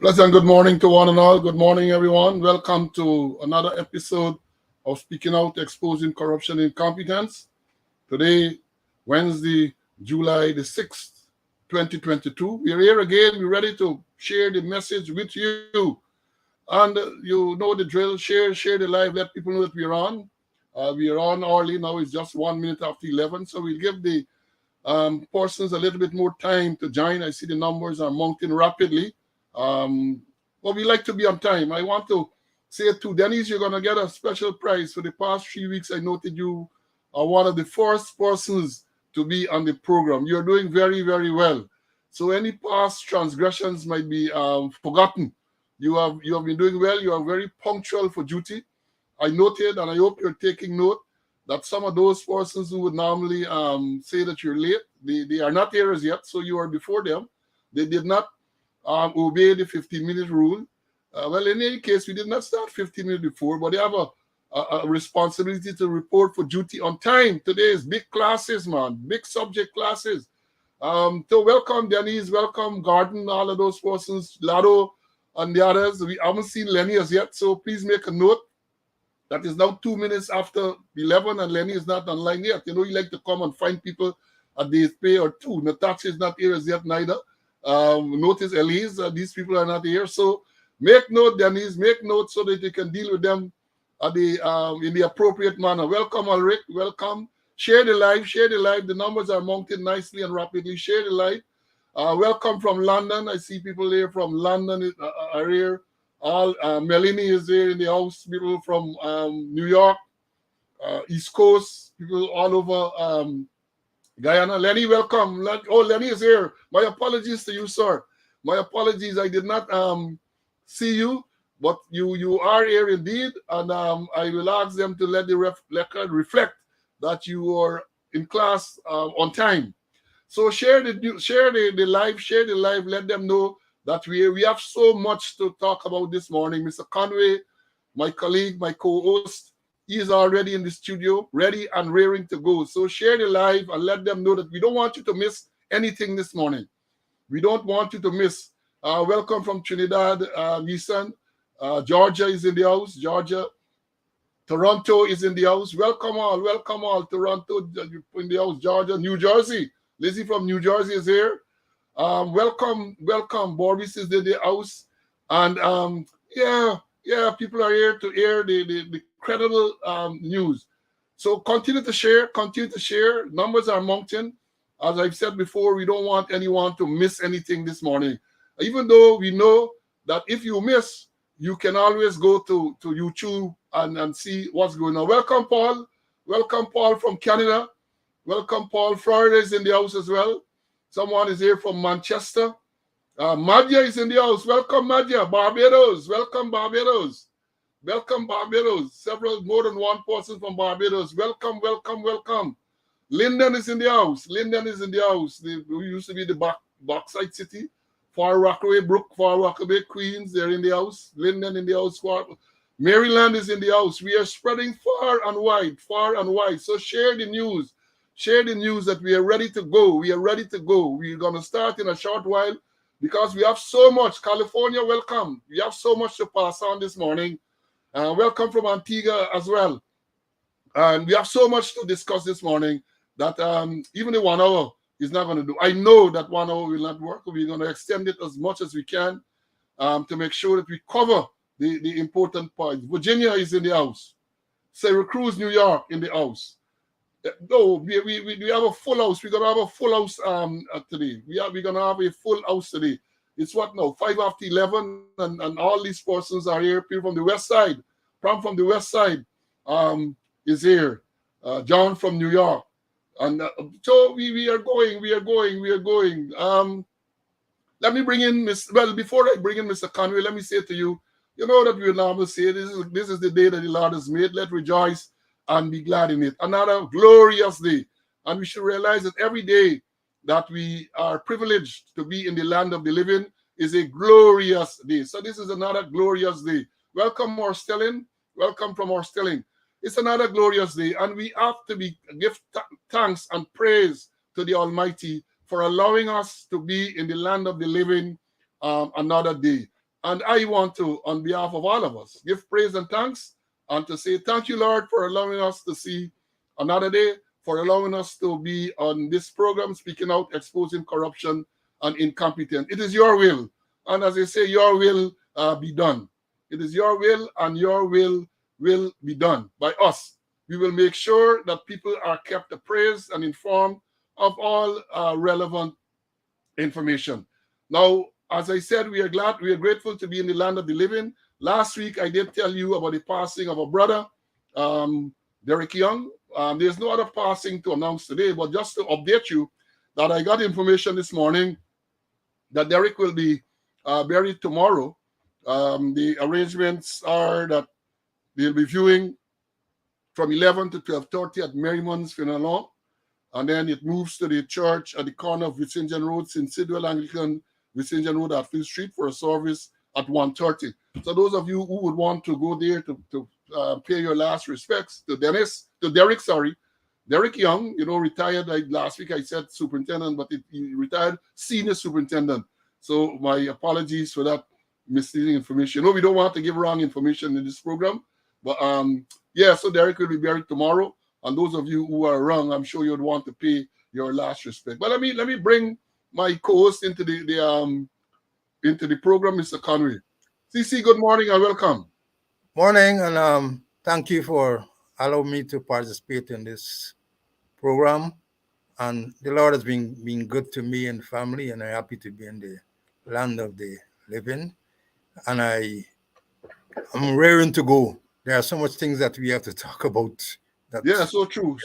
Pleasant good morning to one and all. Good morning, everyone. Welcome to another episode of Speaking Out, Exposing Corruption and Incompetence. Today, Wednesday, July the 6th, 2022. We're here again. We're ready to share the message with you. And you know the drill. Share the live. Let people know that we're on. We are on early now. It's just 1 minute after 11. So we'll give the persons a little bit more time to join. I see the numbers are mounting rapidly. But we like to be on time. I want to say to Dennis, you're going to get a special prize. For the past 3 weeks, I noted you are one of the first persons to be on the program. You're doing very, very well. So any past transgressions might be forgotten. You have been doing well. You are very punctual for duty. I noted, and I hope you're taking note, that some of those persons who would normally say that you're late, they are not here as yet, so you are before them. They did not obey the 15-minute rule. Well, in any case, we did not start 15 minutes before, but they have a responsibility to report for duty on time. Today is big classes, man, big subject classes. So welcome, Denise, welcome, Garden, all of those persons, Lado, and the others. We haven't seen Lenny as yet, so please make a note. That is now 2 minutes after 11, and Lenny is not online yet. You know, you like to come and find people at the pay or two. Natasha is not here as yet neither. Notice Elise, these people are not here. So make note, Denise, make note so that you can deal with them at in the appropriate manner. Welcome, Ulrich. Welcome. Share the live. Share the live. The numbers are mounted nicely and rapidly. Share the live. Welcome from London. I see people here from London are here. Melanie is here in the house. People from New York, East Coast, people all over Guyana. Lenny, welcome. Lenny is here. My apologies to you, sir. My apologies. I did not see you, but you are here indeed, and I will ask them to let the record reflect that you are in class on time. So share the live. Share the live. Let them know that we have so much to talk about this morning. Mr. Conway, my colleague, my co-host, he is already in the studio, ready and raring to go. So share the live and let them know that we don't want you to miss anything this morning. We don't want you to miss. Welcome from Trinidad, Nissan. Georgia is in the house. Georgia. Toronto is in the house. Welcome all. Welcome all. Toronto in the house. Georgia. New Jersey. Lizzie from New Jersey is here. Welcome. Boris is in the house. And people are here to hear the credible news. So continue to share. Numbers are mounting. As I've said before, we don't want anyone to miss anything this morning. Even though we know that if you miss, you can always go to YouTube and see what's going on. Welcome, Paul. Welcome, Paul from Canada. Welcome, Paul. Florida is in the house as well. Someone is here from Manchester. Madja is in the house. Welcome, Madja. Barbados. Welcome, Barbados. Welcome, Barbados. More than one person from Barbados. Welcome. Linden is in the house. We used to be the Bauxite City. Far Rockaway, Far Rockaway, Queens. They're in the house. Linden in the house. Maryland is in the house. We are spreading far and wide. So share the news. Share the news that we are ready to go. We're going to start in a short while because we have so much. California, welcome. We have so much to pass on this morning. Welcome from Antigua as well. And we have so much to discuss this morning that even the 1 hour is not going to do. I know that 1 hour will not work. We're going to extend it as much as we can to make sure that we cover the important points. Virginia is in the house. Syracuse, New York in the house. No, we have a full house. We're gonna have a full house today. We're gonna have a full house today. It's what now? 5 after 11, and all these persons are here. People from the west side. From the west side is here. John from New York, and so we are going. Let me bring in before I bring in Mr. Conway, let me say to you, you know that we normally say this is the day that the Lord has made. Let's rejoice and be glad in it. Another glorious day. And we should realize that every day that we are privileged to be in the land of the living is a glorious day. So this is another glorious day. Welcome, Morstelling. Welcome from Morstelling. It's another glorious day. And we have to give thanks and praise to the Almighty for allowing us to be in the land of the living another day. And I want to, on behalf of all of us, give praise and thanks and to say thank you, Lord, for allowing us to see another day, for allowing us to be on this program, speaking out, exposing corruption and incompetence. It is your will. And as I say, your will be done. It is your will, and your will be done by us. We will make sure that people are kept appraised and informed of all relevant information. Now, as I said, we are grateful to be in the land of the living. Last week, I did tell you about the passing of a brother, Derek Young. There's no other passing to announce today, but just to update you that I got information this morning that Derek will be buried tomorrow. The arrangements are that they'll be viewing from 11 to 12:30 at Merriman's Funeral Home. And then it moves to the church at the corner of Vicinian Road, St. Sidwell Anglican, Vicinian Road at Field Street for a service at 1:30. So those of you who would want to go there to pay your last respects to Derek Young, retired. Last week I said superintendent, but he retired senior superintendent. So my apologies for that misleading information. We don't want to give wrong information in this program. But so Derek will be buried tomorrow. And those of you who are wrong, I'm sure you'd want to pay your last respect. But let me bring my co-host into the program, Mr. Conway. CC, good morning and welcome. Morning, and thank you for allowing me to participate in this program. And the Lord has been good to me and family, and I'm happy to be in the land of the living. And I'm raring to go. There are so much things that we have to talk about. Yeah, so true.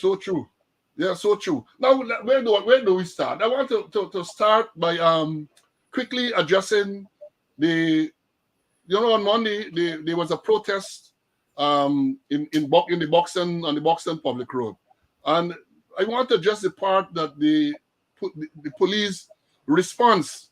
Yeah, so true. Now, where do we start? I want to start by quickly addressing on Monday there was a protest in the Buxton public road, and I want to address the part that the police response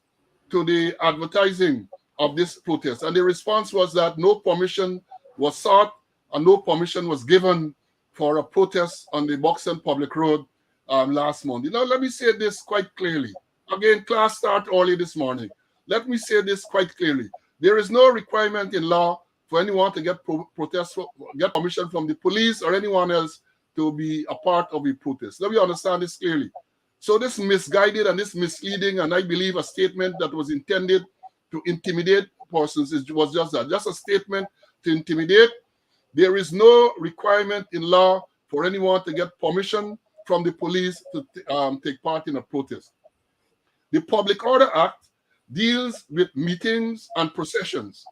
to the advertising of this protest, and the response was that no permission was sought and no permission was given for a protest on the Buxton public road last Monday. Now, let me say this quite clearly. Again, class started early this morning. Let me say this quite clearly. There is no requirement in law for anyone to get permission from the police or anyone else to be a part of a protest. Let me understand this clearly. So this misguided and this misleading, and I believe a statement that was intended to intimidate persons was just that, just a statement to intimidate. There is no requirement in law for anyone to get permission from the police to take part in a protest. The Public Order Act deals with meetings and processions.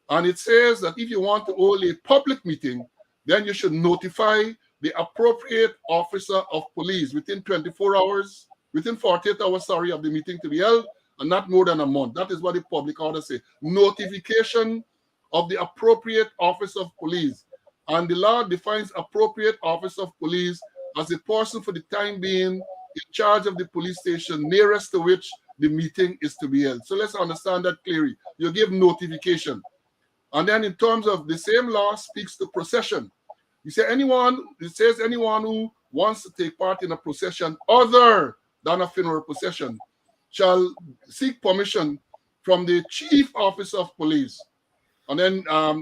And it says that if you want to hold a public meeting, then you should notify the appropriate officer of police within 48 hours, of the meeting to be held, and not more than a month. That is what the public order says. Notification of the appropriate officer of police. And the law defines appropriate officer of police as the person for the time being in charge of the police station nearest to which the meeting is to be held. So let's understand that clearly. You give notification. And then in terms of the same law speaks to procession. It says anyone who wants to take part in a procession other than a funeral procession shall seek permission from the chief officer of police. And then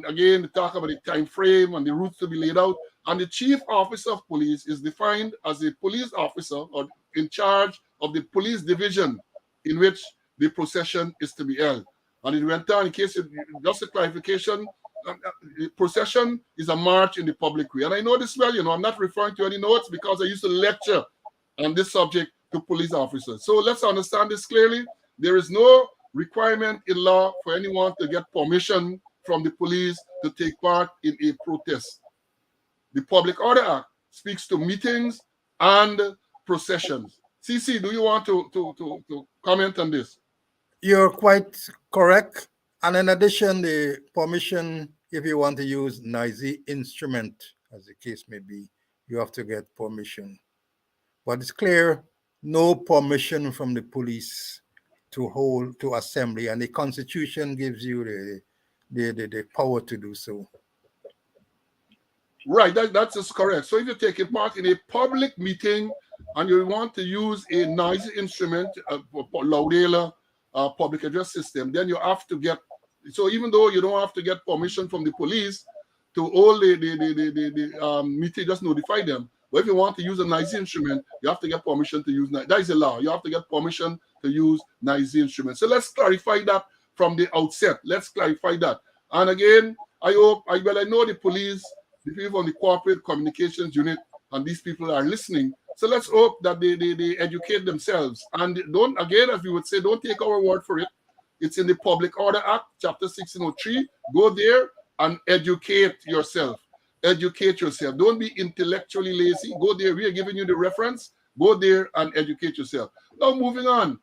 again, we talk about the time frame and the routes to be laid out. And the chief officer of police is defined as a police officer or in charge of the police division in which the procession is to be held. And it went down, in case just a clarification, procession is a march in the public way. And I know this well, I'm not referring to any notes because I used to lecture on this subject to police officers. So let's understand this clearly. There is no requirement in law for anyone to get permission from the police to take part in a protest. The Public Order Act speaks to meetings and processions. CC, do you want to comment on this? You're quite correct. And in addition, the permission, if you want to use noisy instrument, as the case may be, you have to get permission. But it's clear, no permission from the police to assembly, and the Constitution gives you the power to do so. Right, that's just correct. So if you're taking part in a public meeting and you want to use a noisy instrument, louder public address system, then you have to get So even though you don't have to get permission from the police to hold the meeting, just notify them. But if you want to use a noisy instrument, you have to get permission to use that is a law. You have to get permission to use noisy instruments. So let's clarify that from the outset. Let's clarify that. And again, I hope I know the police, the people from the corporate communications unit, and these people are listening. So let's hope that they educate themselves. And don't, again, as we would say, don't take our word for it. It's in the Public Order Act, Chapter 1603. Go there and educate yourself. Educate yourself. Don't be intellectually lazy. Go there. We are giving you the reference. Go there and educate yourself. Now, moving on.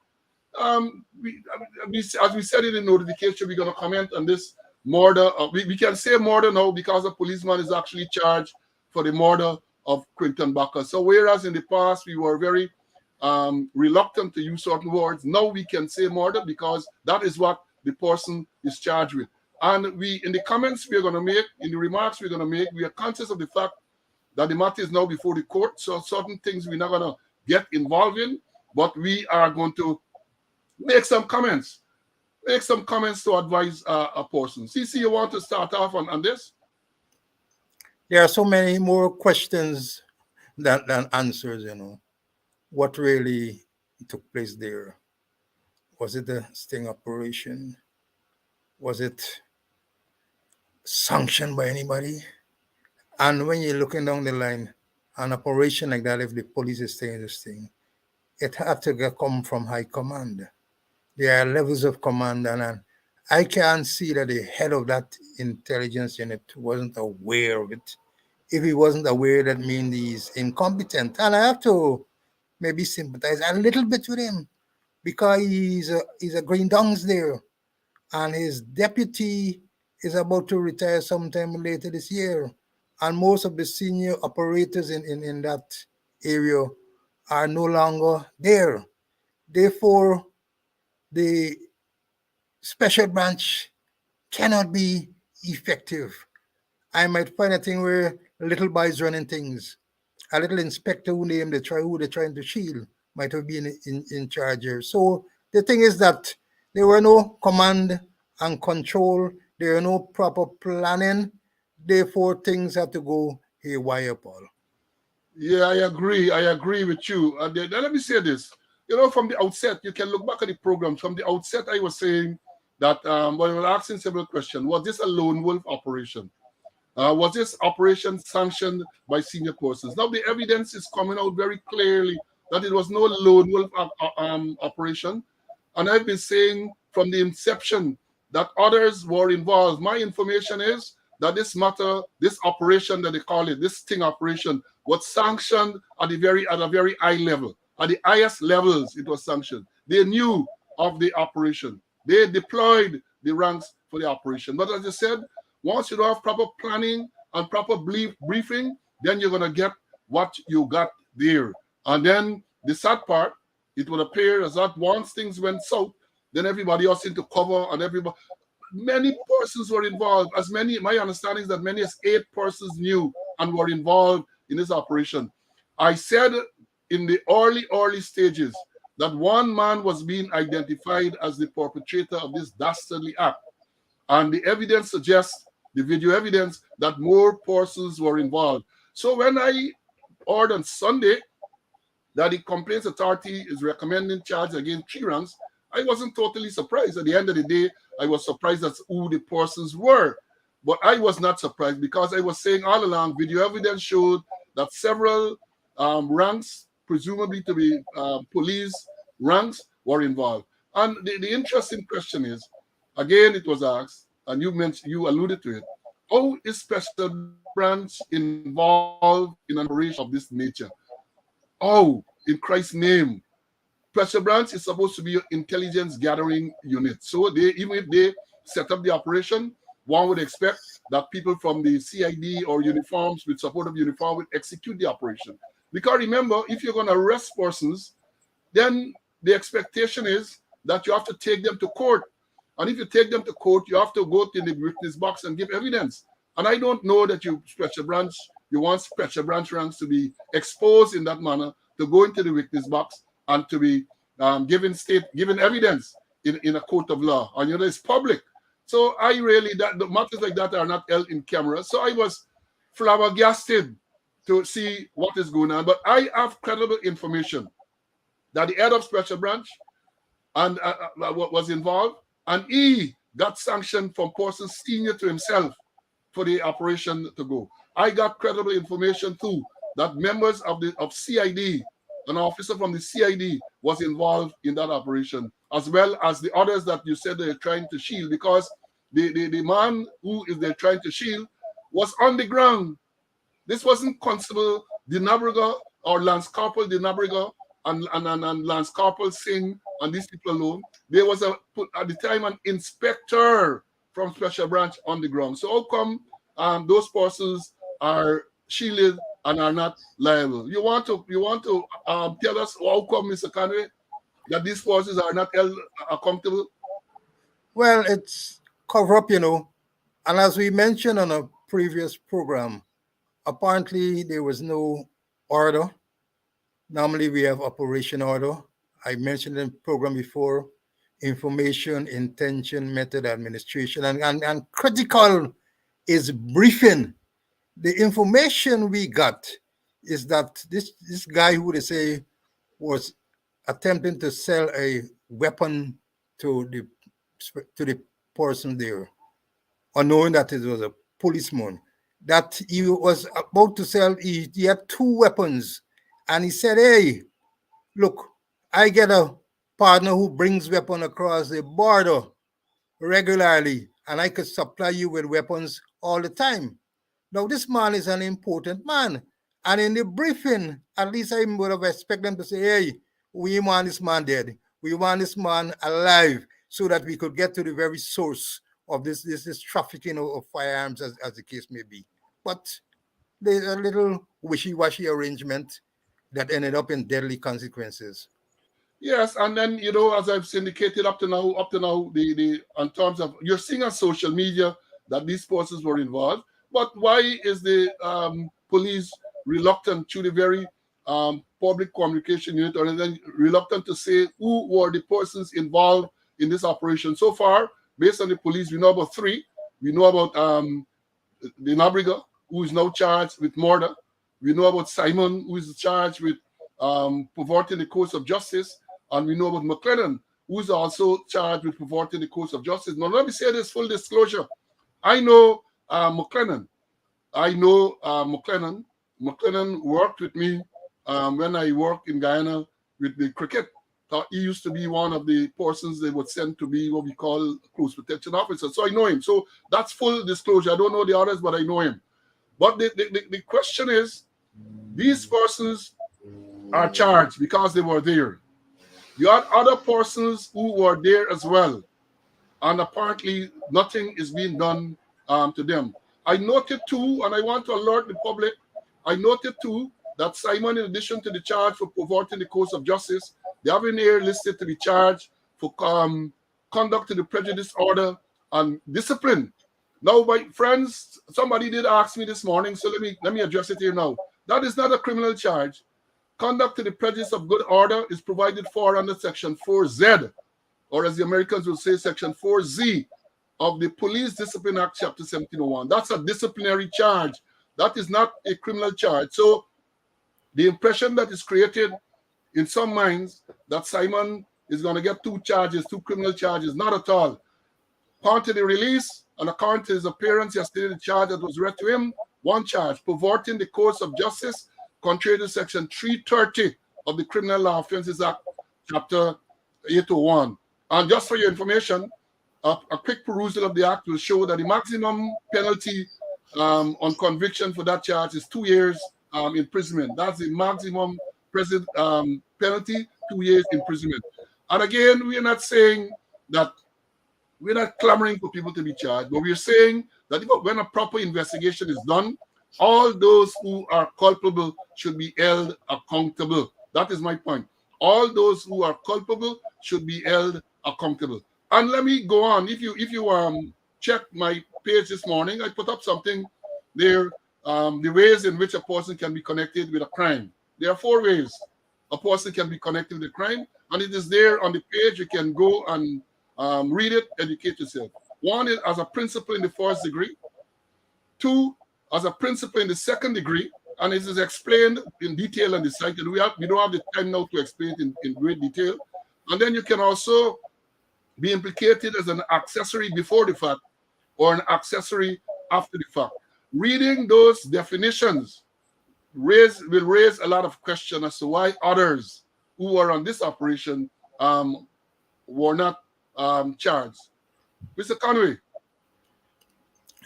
As we said in the notification, we're going to comment on this murder. We can say murder now because a policeman is actually charged for the murder of Quinton Baca. So whereas in the past we were very reluctant to use certain words, now we can say murder because that is what the person is charged with. And we, in the comments we're going to make, in the remarks we're going to make, we are conscious of the fact that the matter is now before the court. So certain things we're not going to get involved in, but we are going to make some comments. Make some comments to advise a person. CC, you want to start off on this? There are so many more questions than answers, What really took place there? Was it a sting operation? Was it sanctioned by anybody? And when you're looking down the line, an operation like that, if the police is saying this thing, it had to come from high command. There are levels of command, and I can't see that the head of that intelligence unit wasn't aware of it. If he wasn't aware, that means he's incompetent. And I have to maybe sympathize a little bit with him because he's a green dongs there, and his deputy is about to retire sometime later this year. And most of the senior operators in that area are no longer there. Therefore, the special branch cannot be effective. I might find a thing where little boys running things. A little inspector who they're trying to shield might have been in charge here. So the thing is that there were no command and control. There were no proper planning. Therefore, things had to go haywire, Paul. Yeah, I agree. I agree with you. And then let me say this. From the outset, you can look back at the program. From the outset, I was saying that when we were asking several questions, was this a lone wolf operation? Was this operation sanctioned by senior persons? Now, the evidence is coming out very clearly that it was no lone wolf operation. And I've been saying from the inception that others were involved. My information is that this matter, this operation that they call it, this sting operation, was sanctioned at a very high level. At the highest levels, it was sanctioned. They knew of the operation. They deployed the ranks for the operation. But as I said, once you don't have proper planning and proper briefing, then you're going to get what you got there. And then the sad part, it would appear as that once things went south, then everybody else into cover and everybody. Many persons were involved. My understanding is that many as 8 persons knew and were involved in this operation. I said in the early stages that one man was being identified as the perpetrator of this dastardly act. And the evidence suggests, the video evidence, that more persons were involved. So when I heard on Sunday that the Complaints Authority is recommending charge against 3 ranks, I wasn't totally surprised. At the end of the day, I was surprised as who the persons were. But I was not surprised because I was saying all along, video evidence showed that several ranks, presumably to be police ranks, were involved. And the interesting question is, again, it was asked, and you alluded to it, how is Special Branch involved in an operation of this nature? How, in Christ's name? Special Branch is supposed to be an intelligence gathering unit. So even if they set up the operation, one would expect that people from the CID or uniforms with support of uniform would execute the operation. Because remember, if you're going to arrest persons, then the expectation is that you have to take them to court. And if you take them to court, you have to go to the witness box and give evidence. And I don't know that you want Special Branch ranks to be exposed in that manner, to go into the witness box and to be given evidence in a court of law. And it's public. So I really, that the matters like that are not held in camera. So I was flabbergasted to see what is going on. But I have credible information that the head of special branch and was involved, and he got sanctioned from persons senior to himself for the operation to go. I got credible information too that members of the of CID, an officer from the CID, was involved in that operation, as well as the others that you said they're trying to shield, because the man who is they're trying to shield was on the ground. This wasn't Constable Dinabriga or Lance Corporal Dinabriga and Lance Corporal Singh and these people alone. There was at the time an inspector from Special Branch on the ground. So how come those persons are shielded and are not liable? You want to tell us how come, Mr. Conway, that these forces are not held accountable? Well, it's cover up, And as we mentioned on a previous program, apparently there was no order. Normally we have operation order. I mentioned in the program before, information, intention, method, administration, and critical is briefing. The information we got is that this guy who they say was attempting to sell a weapon to the person there, unknowing that it was a policeman, that he was about to sell, he had two weapons. And he said, hey, look, I get a partner who brings weapon across the border regularly, and I could supply you with weapons all the time. Now, this man is an important man. And in the briefing, at least I would have expected them to say, hey, we want this man dead. We want this man alive so that we could get to the very source of this trafficking of firearms, as the case may be. But there's a little wishy-washy arrangement that ended up in deadly consequences. Yes, and then as I've syndicated up to now, the in terms of you're seeing on social media that these forces were involved, but why is the police reluctant to the very public communication unit, or then reluctant to say who were the persons involved in this operation? So far, based on the police, we know about three. We know about the Nabriga, who is now charged with murder. We know about Simon, who is charged with perverting the course of justice. And we know about McLennan, who is also charged with perverting the course of justice. Now, let me say this full disclosure. I know McLennan. I know McLennan. McLennan worked with me when I worked in Guyana with the cricket. He used to be one of the persons they would send to be what we call close protection officer. So I know him. So that's full disclosure. I don't know the others, but I know him. But the question is, these persons are charged because they were there. You had other persons who were there as well, and apparently nothing is being done to them. I noted too, and I want to alert the public, I noted too that Simon, in addition to the charge for perverting the course of justice, they have in here listed to be charged for conduct to the prejudice order and discipline. Now, my friends, somebody did ask me this morning, so let me address it here now. That is not a criminal charge. Conduct to the prejudice of good order is provided for under Section 4Z, or as the Americans will say, Section 4Z of the Police Discipline Act, Chapter 1701. That's a disciplinary charge. That is not a criminal charge. So the impression that is created in some minds that Simon is going to get two criminal charges, not at all. According to the release and according to his appearance yesterday, the charge that was read to him, one charge, perverting the course of justice, contrary to Section 330 of the Criminal Law Offences Act, Chapter 801. And just for your information, a quick perusal of the act will show that the maximum penalty on conviction for that charge is 2 years imprisonment. That's the maximum present penalty, 2 years imprisonment. And again, we are not saying that we're not clamoring for people to be charged, but we're saying that when a proper investigation is done, all those who are culpable should be held accountable. That is my point. All those who are culpable should be held accountable. And let me go on. If you check my page this morning, I put up something there, the ways in which a person can be connected with a crime. There are 4 ways a person can be connected with a crime, and it is there on the page. You can go and read it, educate yourself. One is as a principal in the first degree, two as a principal in the second degree, and it is explained in detail on the site. And we don't have the time now to explain it in great detail. And then you can also be implicated as an accessory before the fact or an accessory after the fact. Reading those definitions will raise a lot of questions as to why others who are on this operation were not charged. Mr. Conway.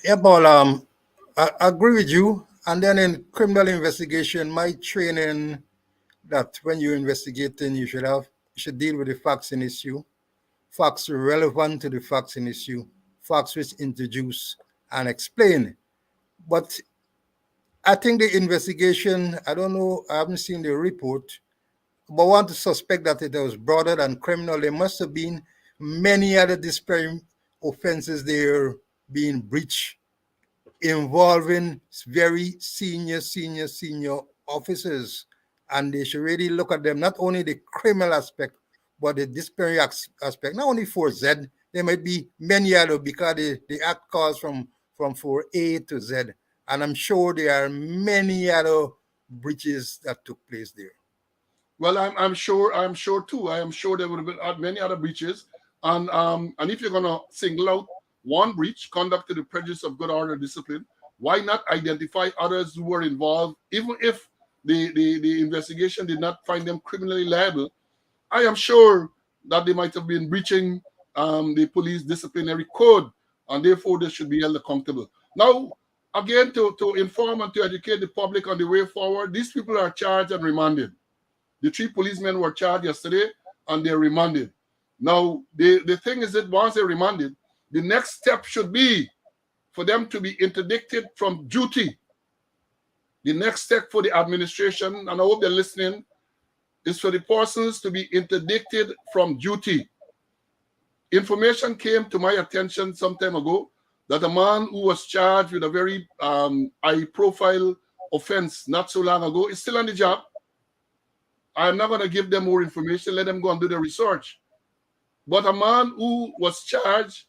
Yeah, but I agree with you. And then in criminal investigation, my training that when you're investigating, you should deal with the facts in issue, facts relevant to the facts in issue, facts which introduce and explain. But I think the investigation, I don't know, I haven't seen the report, but I want to suspect that it was broader than criminal. There must have been many other disparate offenses there being breached involving very senior officers. And they should really look at them, not only the criminal aspect, but the disciplinary aspect, not only for Z, there might be many other because the act calls from for A to Z. And I'm sure there are many other breaches that took place there. Well, I'm sure too. I am sure there would have been many other breaches, and if you're gonna single out one breach, conduct to the prejudice of good order and discipline, why not identify others who were involved, even if the investigation did not find them criminally liable? I am sure that they might have been breaching the police disciplinary code, and therefore they should be held accountable. Now, again, to inform and to educate the public on the way forward, these people are charged and remanded. The 3 policemen were charged yesterday and they're remanded. Now, the thing is that once they're remanded, the next step should be for them to be interdicted from duty. The next step for the administration, and I hope they're listening, is for the persons to be interdicted from duty. Information came to my attention some time ago that a man who was charged with a very high-profile offense not so long ago is still on the job. I'm not going to give them more information. Let them go and do the research. But a man who was charged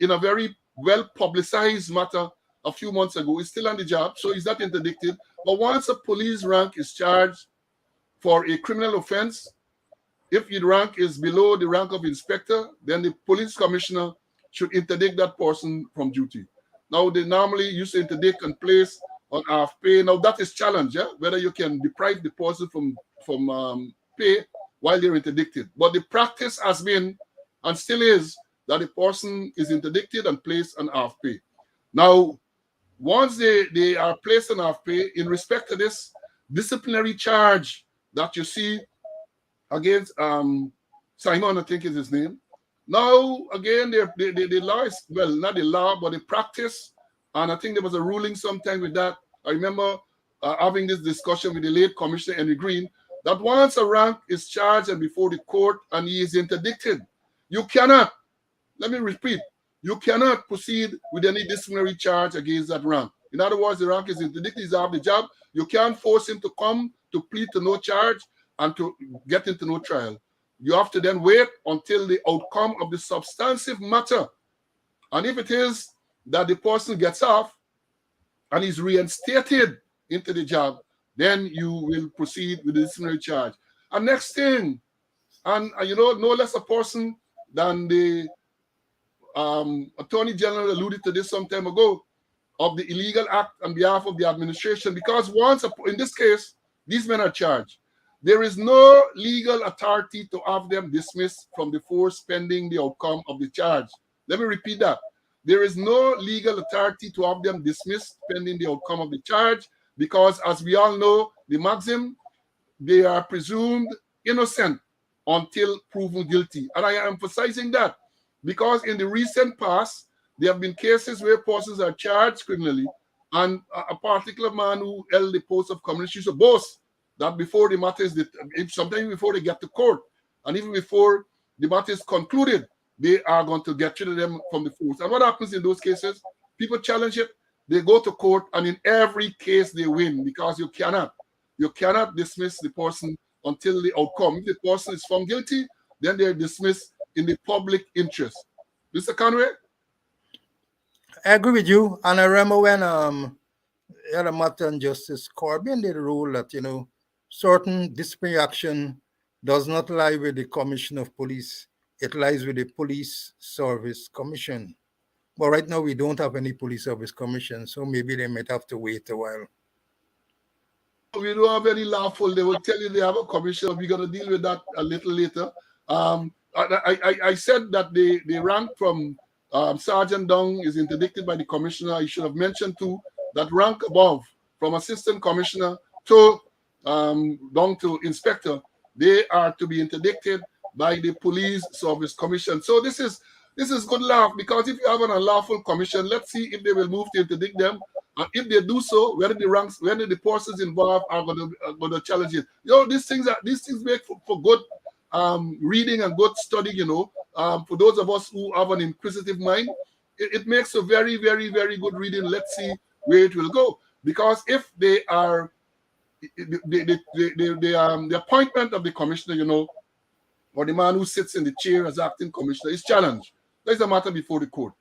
in a very well-publicized matter a few months ago is still on the job, so he's not interdicted. But once a police rank is charged for a criminal offense, if the rank is below the rank of inspector, then the police commissioner should interdict that person from duty. Now, they normally used to interdict and place on half pay. Now, that is challenged, yeah? Whether you can deprive the person from pay while they're interdicted. But the practice has been, and still is, that the person is interdicted and placed on half pay. Now, once they are placed on half pay, in respect to this disciplinary charge that you see against Simon, I think is his name. Now, again, the law is, well, not the law, but the practice, and I think there was a ruling sometime with that. I remember having this discussion with the late Commissioner Henry Green, that once a rank is charged and before the court and he is interdicted, you cannot, let me repeat, you cannot proceed with any disciplinary charge against that rank. In other words, the rank is interdicted, he's out of the job. You can't force him to come to plead to no charge and to get into no trial. You have to then wait until the outcome of the substantive matter. And if it is that the person gets off and is reinstated into the job, then you will proceed with the disciplinary charge. And next thing, and no less a person than the Attorney General alluded to this some time ago, of the illegal act on behalf of the administration, because once, in this case, these men are charged. There is no legal authority to have them dismissed from the force pending the outcome of the charge. Let me repeat that. There is no legal authority to have them dismissed pending the outcome of the charge, because as we all know, the maxim, they are presumed innocent until proven guilty. And I am emphasizing that because in the recent past, there have been cases where persons are charged criminally, and a particular man who held the post of community used to boast that before the matter is, sometimes before they get to court, and even before the matter is concluded, they are going to get rid of them from the force. And what happens in those cases? People challenge it, they go to court, and in every case they win, because you cannot dismiss the person until the outcome. If the person is found guilty, then they're dismissed in the public interest. Mr. Conway? I agree with you. And I remember when Matter and Justice Corbyn did rule that, certain disciplinary action does not lie with the Commission of Police. It lies with the Police Service Commission. But right now we don't have any Police Service Commission, so maybe they might have to wait a while. We don't have any lawful. They will tell you they have a commission. We're going to deal with that a little later. I said that the rank from Sergeant Dung is interdicted by the commissioner. I should have mentioned too that rank above, from assistant commissioner to down to inspector, they are to be interdicted by the police service commission. So this is good laugh, because if you have an unlawful commission, let's see if they will move to interdict them. And if they do so, whether the forces involved are going to challenge it. These things make for good reading and good study. For those of us who have an inquisitive mind, it makes a very, very, very good reading. Let's see where it will go. Because if they are the appointment of the commissioner, or the man who sits in the chair as acting commissioner is challenged. That's a matter before the court.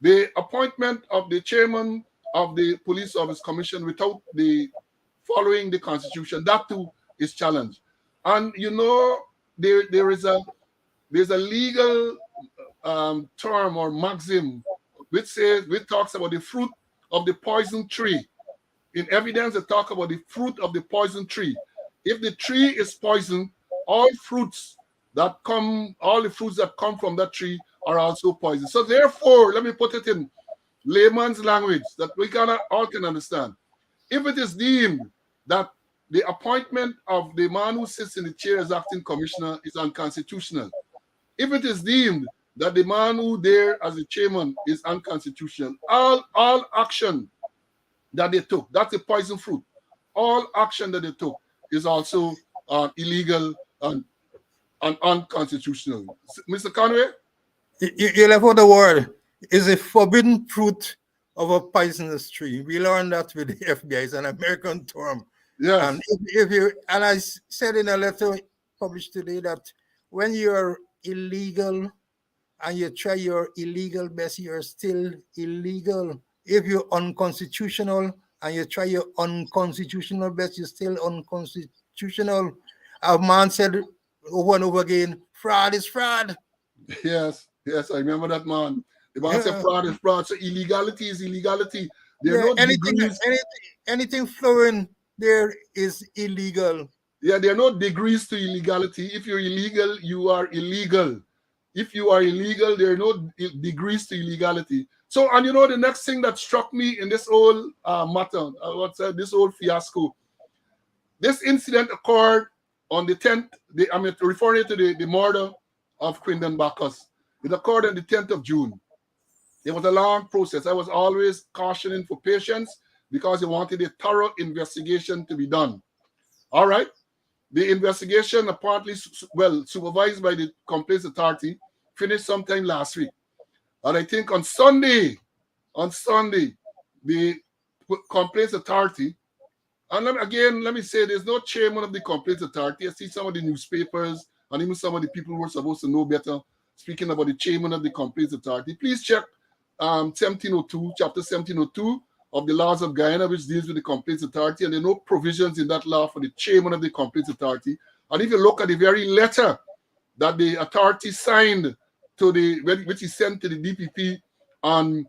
The appointment of the chairman of the Police Service Commission without following the Constitution, that too is challenged. And there's a legal term or maxim which talks about the fruit of the poison tree. In evidence, they talk about the fruit of the poison tree. If the tree is poison, all the fruits that come from that tree are also poison. So therefore, let me put it in layman's language that we all can understand. If it is deemed that the appointment of the man who sits in the chair as acting commissioner is unconstitutional, if it is deemed that the man who there as the chairman is unconstitutional, all action that they took, that's a poison fruit. All action that they took is also illegal and unconstitutional. Mr. Conway? You left out the word. Is a forbidden fruit of a poisonous tree. We learned that with the FBI. It's an American term. Yes. And and I said in a letter published today that when you're illegal and you try your illegal best, you're still illegal. If you're unconstitutional and you try your unconstitutional best, you're still unconstitutional. A man said over and over again, fraud is fraud. Yes, I remember that man. The man said fraud is fraud. So illegality is illegality. There are no degrees. Anything flowing there is illegal. Yeah, there are no degrees to illegality. If you're illegal, you are illegal. If you are illegal, there are no degrees to illegality. So, and the next thing that struck me in this whole matter, this whole fiasco, this incident occurred on the 10th, I'm referring to the murder of Quindon Bacchus. It occurred on the 10th of June. It was a long process. I was always cautioning for patience because I wanted a thorough investigation to be done. All right. The investigation, apparently, supervised by the Complaints Authority, finished sometime last week. And I think on Sunday, the Complaints Authority, and let me say, there's no chairman of the Complaints Authority. I see some of the newspapers and even some of the people who are supposed to know better speaking about the chairman of the Complaints Authority. Please check 1702, chapter 1702 of the laws of Guyana, which deals with the Complaints Authority, and there are no provisions in that law for the chairman of the Complaints Authority. And if you look at the very letter that the authority signed which he sent to the DPP on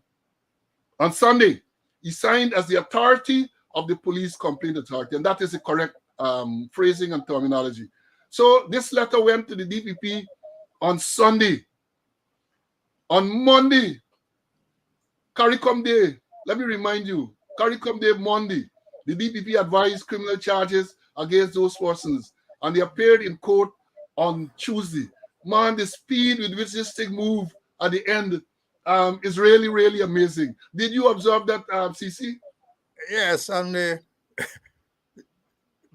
Sunday, he signed as the authority of the Police Complaint Authority, and that is the correct phrasing and terminology. So this letter went to the DPP on Sunday. On Monday, CARICOM Day, let me remind you, CARICOM Day Monday, the DPP advised criminal charges against those persons, and they appeared in court on Tuesday. Man, the speed with which this thing moved at the end is really, really amazing. Did you observe that, CC? Yes, and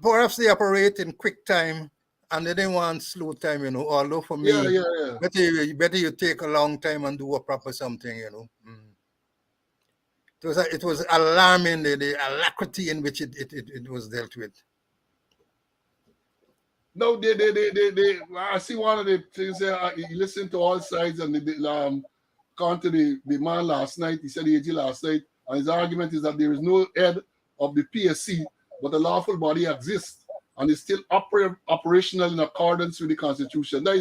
perhaps they operate in quick time and they didn't want slow time, although for me, better you take a long time and do a proper something, It was alarming, the alacrity in which it was dealt with. No, I see one of the things there. You listen to all sides, and according to the man last night, he said the AG last night, and his argument is that there is no head of the PSC, but the lawful body exists and is still operational in accordance with the Constitution. That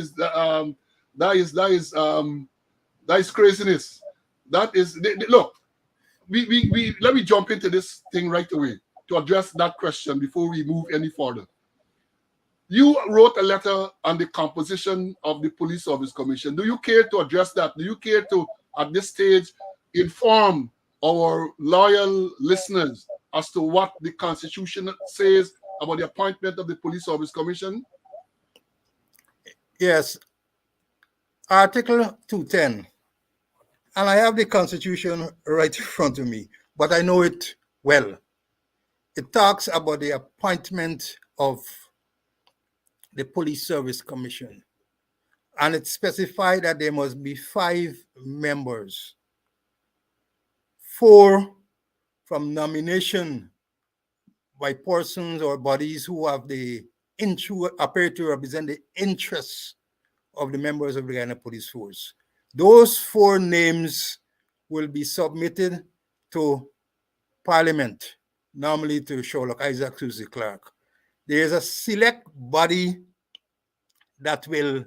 is craziness. That is look. We let me jump into this thing right away to address that question before we move any further. You wrote a letter on the composition of the Police Service Commission. Do you care to address that? Do you care to, at this stage, inform our loyal listeners as to what the Constitution says about the appointment of the Police Service Commission? Yes, Article 210. And I have the Constitution right in front of me, but I know it well. It talks about the appointment of the Police Service Commission. And it specified that there must be 5 members, 4 from nomination by persons or bodies who have appear to represent the interests of the members of the Guyana Police Force. Those 4 names will be submitted to Parliament, normally to Sherlock Isaac Susie Clark. There is a select body that will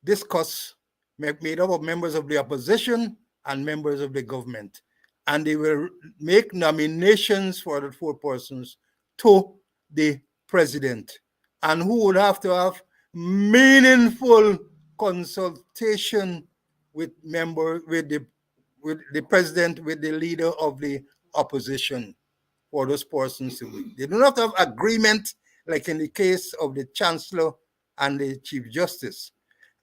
discuss, made up of members of the opposition and members of the government. And they will make nominations for the 4 persons to the president, and who would have to have meaningful consultation with the president, with the leader of the opposition for those persons to be. They do not have agreement like in the case of the chancellor and the chief justice.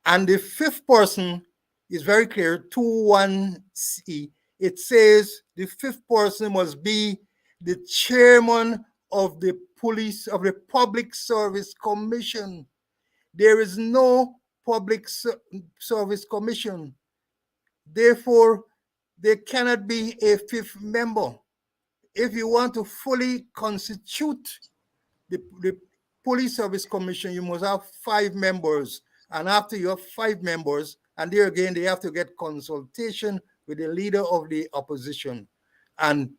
And the 5th person is very clear, 21C. It says the 5th person must be the chairman of the Public Service Commission. There is no Public Service Commission. Therefore, there cannot be a 5th member. If you want to fully constitute the Police Service Commission, you must have 5 members. And after you have 5 members, and there again, they have to get consultation with the leader of the opposition. And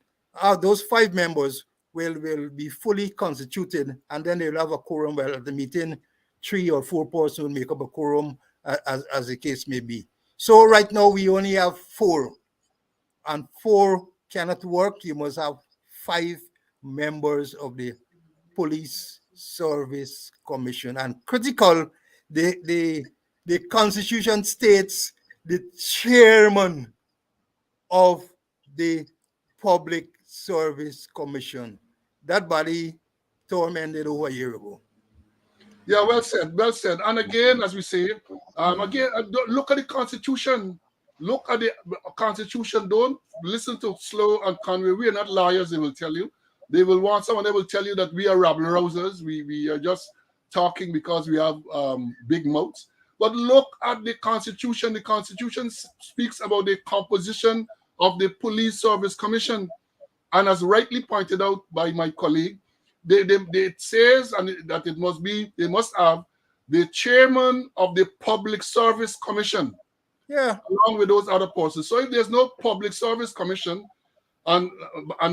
those 5 members will be fully constituted, and then they'll have a quorum. Well, at the meeting, 3 or 4 persons will make up a quorum, as the case may be. So right now, we only have 4. And 4 cannot work. You must have 5 members of the Police Service Commission. And critical, the Constitution states the chairman of the Public Service Commission. That body tormented over a year ago. Yeah, well said, well said. And again, as we say, look at the Constitution. Look at the Constitution. Don't listen to Slow and Conway. We are not lawyers, they will tell you. They will want someone that will tell you that we are rabble-rousers. We are just talking because we have big mouths. But look at the Constitution. The Constitution speaks about the composition of the Police Service Commission. And as rightly pointed out by my colleague, it says that they must have the chairman of the Public Service Commission, along with those other persons. So if there's no Public Service Commission and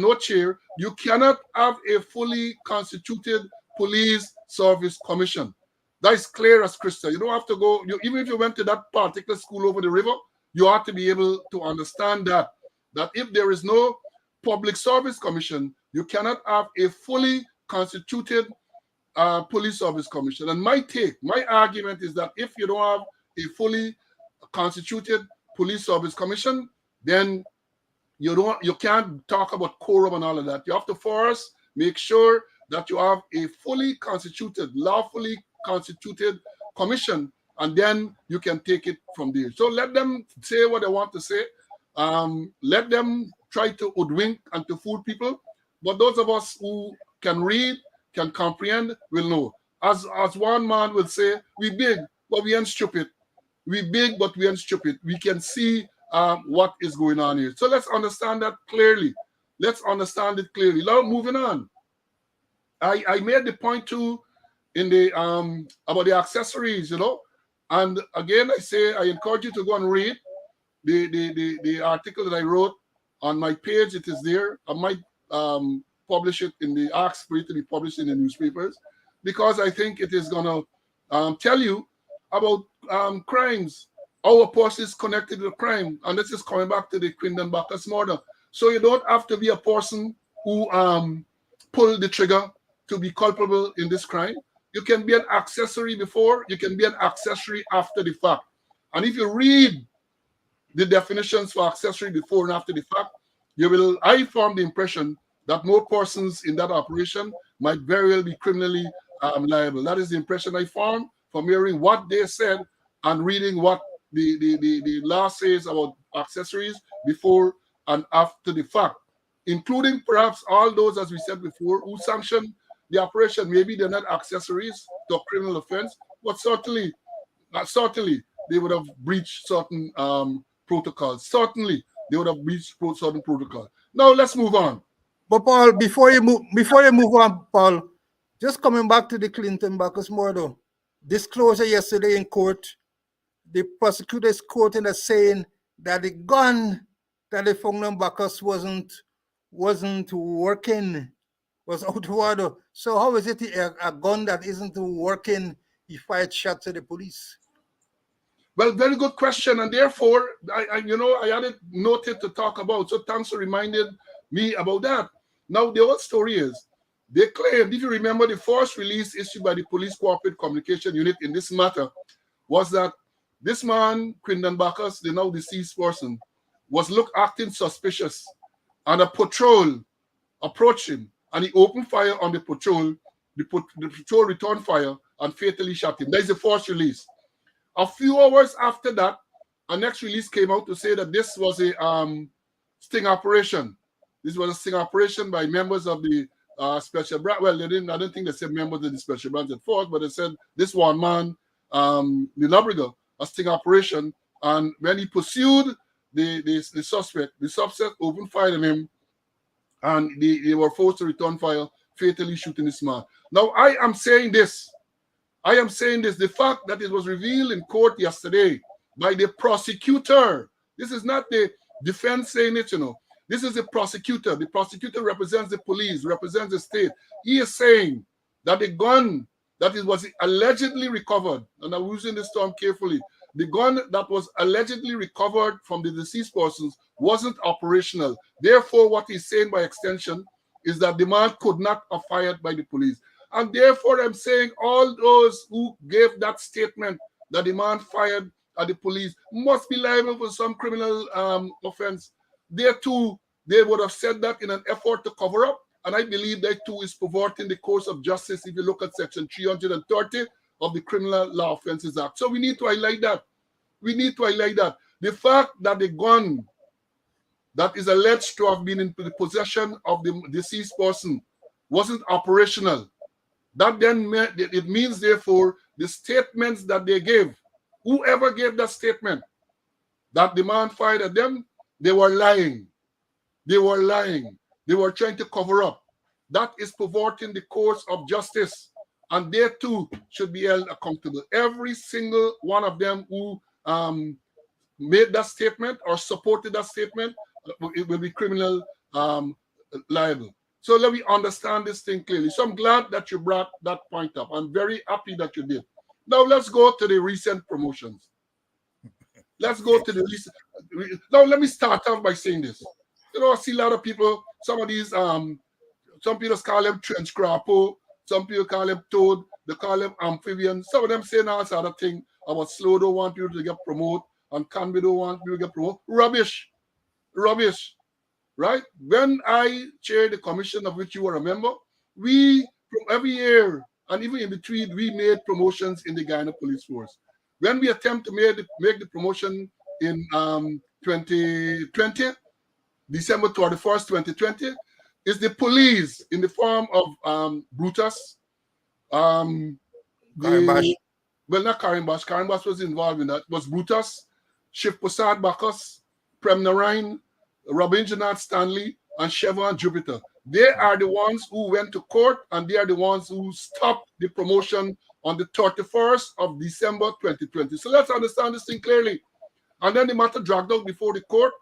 no chair, you cannot have a fully constituted Police Service Commission. That is clear as crystal. You don't have to go, even if you went to that particular school over the river, you have to be able to understand that if there is no Public Service Commission, you cannot have a fully constituted Police Service Commission. And my argument is that if you don't have a fully constituted Police Service Commission, then you can't talk about quorum and all of that. You have to first make sure that you have a fully constituted, lawfully constituted commission, and then you can take it from there. So let them say what they want to say. Let them try to hoodwink and to fool people. But those of us who can read, can comprehend, will know. As one man will say, we big, but we ain't stupid. We big, but we ain't stupid. We can see what is going on here. So let's understand that clearly. Let's understand it clearly. Now, moving on. I made the point too in the about the accessories, and again I say I encourage you to go and read. the article that I wrote on my page. It is there. I might publish it in the ask for it to be published in the newspapers, because I think it is gonna tell you about crimes. Our person is connected to the crime, and this is coming back to the Quindon Bacchus murder. So you don't have to be a person who pulled the trigger to be culpable in this crime. You can be an accessory before, you can be an accessory after the fact. And if you read the definitions for accessory before and after the fact, I form the impression that more persons in that operation might very well be criminally liable. That is the impression I form from hearing what they said and reading what the law says about accessories before and after the fact, including perhaps all those, as we said before, who sanctioned the operation. Maybe they're not accessories to a criminal offense, but certainly they would have breached certain protocols. Certainly they would have breached certain protocols. Now let's move on. But Paul, before you move on, Paul, just coming back to the Clinton Bacchus murder, disclosure yesterday in court, the prosecutor is quoting as saying that the gun that they found on Bacchus wasn't working, was out of order. So how is it a gun that isn't working, he fired shots at the police? Well, very good question, and therefore, I had it noted to talk about. So thanks for reminding me about that. Now, the whole story is, they claimed, if you remember, the first release issued by the Police Corporate Communication Unit in this matter was that this man, Quindon Bacchus, the now deceased person, was acting suspicious, and a patrol approached him, and he opened fire on the patrol. The patrol returned fire and fatally shot him. That is the first release. A few hours after that, a next release came out to say that this was a sting operation. This was a sting operation by members of the special branch. Well, I don't think they said members of the special branch at first, but they said this one man, the Nobriga, a sting operation. And when he pursued the suspect opened fire on him, and they were forced to return fire, fatally shooting this man. Now, I am saying this. The fact that it was revealed in court yesterday by the prosecutor. This is not the defense saying it, This is the prosecutor. The prosecutor represents the police, represents the state. He is saying that the gun that was allegedly recovered, and I'm using this term carefully, the gun that was allegedly recovered from the deceased persons wasn't operational. Therefore, what he's saying by extension is that the man could not have fired by the police. And therefore, I'm saying all those who gave that statement that the man fired at the police must be liable for some criminal offense. There too, they would have said that in an effort to cover up. And I believe that too is perverting the course of justice if you look at section 330 of the Criminal Law Offences Act. So we need to highlight that. The fact that the gun that is alleged to have been in the possession of the deceased person wasn't operational. That then it means, therefore, the statements that they gave, whoever gave that statement, that the man fired at them, they were lying. They were trying to cover up. That is perverting the course of justice. And they too should be held accountable. Every single one of them who made that statement or supported that statement, it will be criminal liable. So let me understand this thing clearly. So I'm glad that you brought that point up. I'm very happy that you did. Now let's go to the recent promotions. Now let me start off by saying this. I see a lot of people, some of these, some people call them trench crapper, some people call them toad, they call them amphibian. Some of them say now other thing about slow don't want people to get promoted and Canby don't want people to get promoted. Rubbish. Right? When I chaired the commission of which you were a member, we, from every year, and even in between, we made promotions in the Guyana Police Force. When we attempt to make the promotion in 2020, December 31st, 2020, is the police in the form of Brutus, Karimbash. well, not Karimbash. Karimbash was involved in that. It was Brutus, Shiv Prasad Bacchus, Prem Narain, Rabindranath Stanley, and Chevron Jupiter. They are the ones who went to court, and they are the ones who stopped the promotion on the 31st of December 2020. So let's understand this thing clearly. And then the matter dragged out before the court,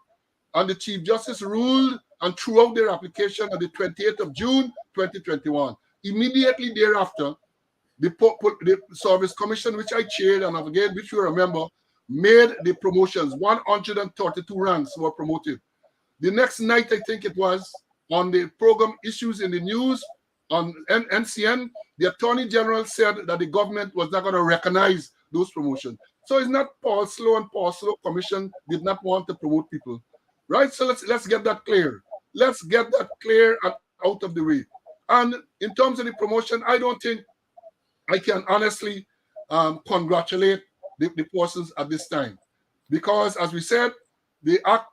and the Chief Justice ruled and threw out their application on the 28th of June 2021. Immediately thereafter, the Service Commission, which I chaired, and again, which you remember, made the promotions. 132 ranks were promoted. The next night, I think it was, on the program Issues in the News on NCN, the Attorney General said that the government was not going to recognize those promotions. So it's not Paul Slow and Paul Slow Commission did not want to promote people, right? So let's get that clear. Let's get that clear and out of the way. And in terms of the promotion, I don't think I can honestly congratulate the persons at this time, because, as we said, the act,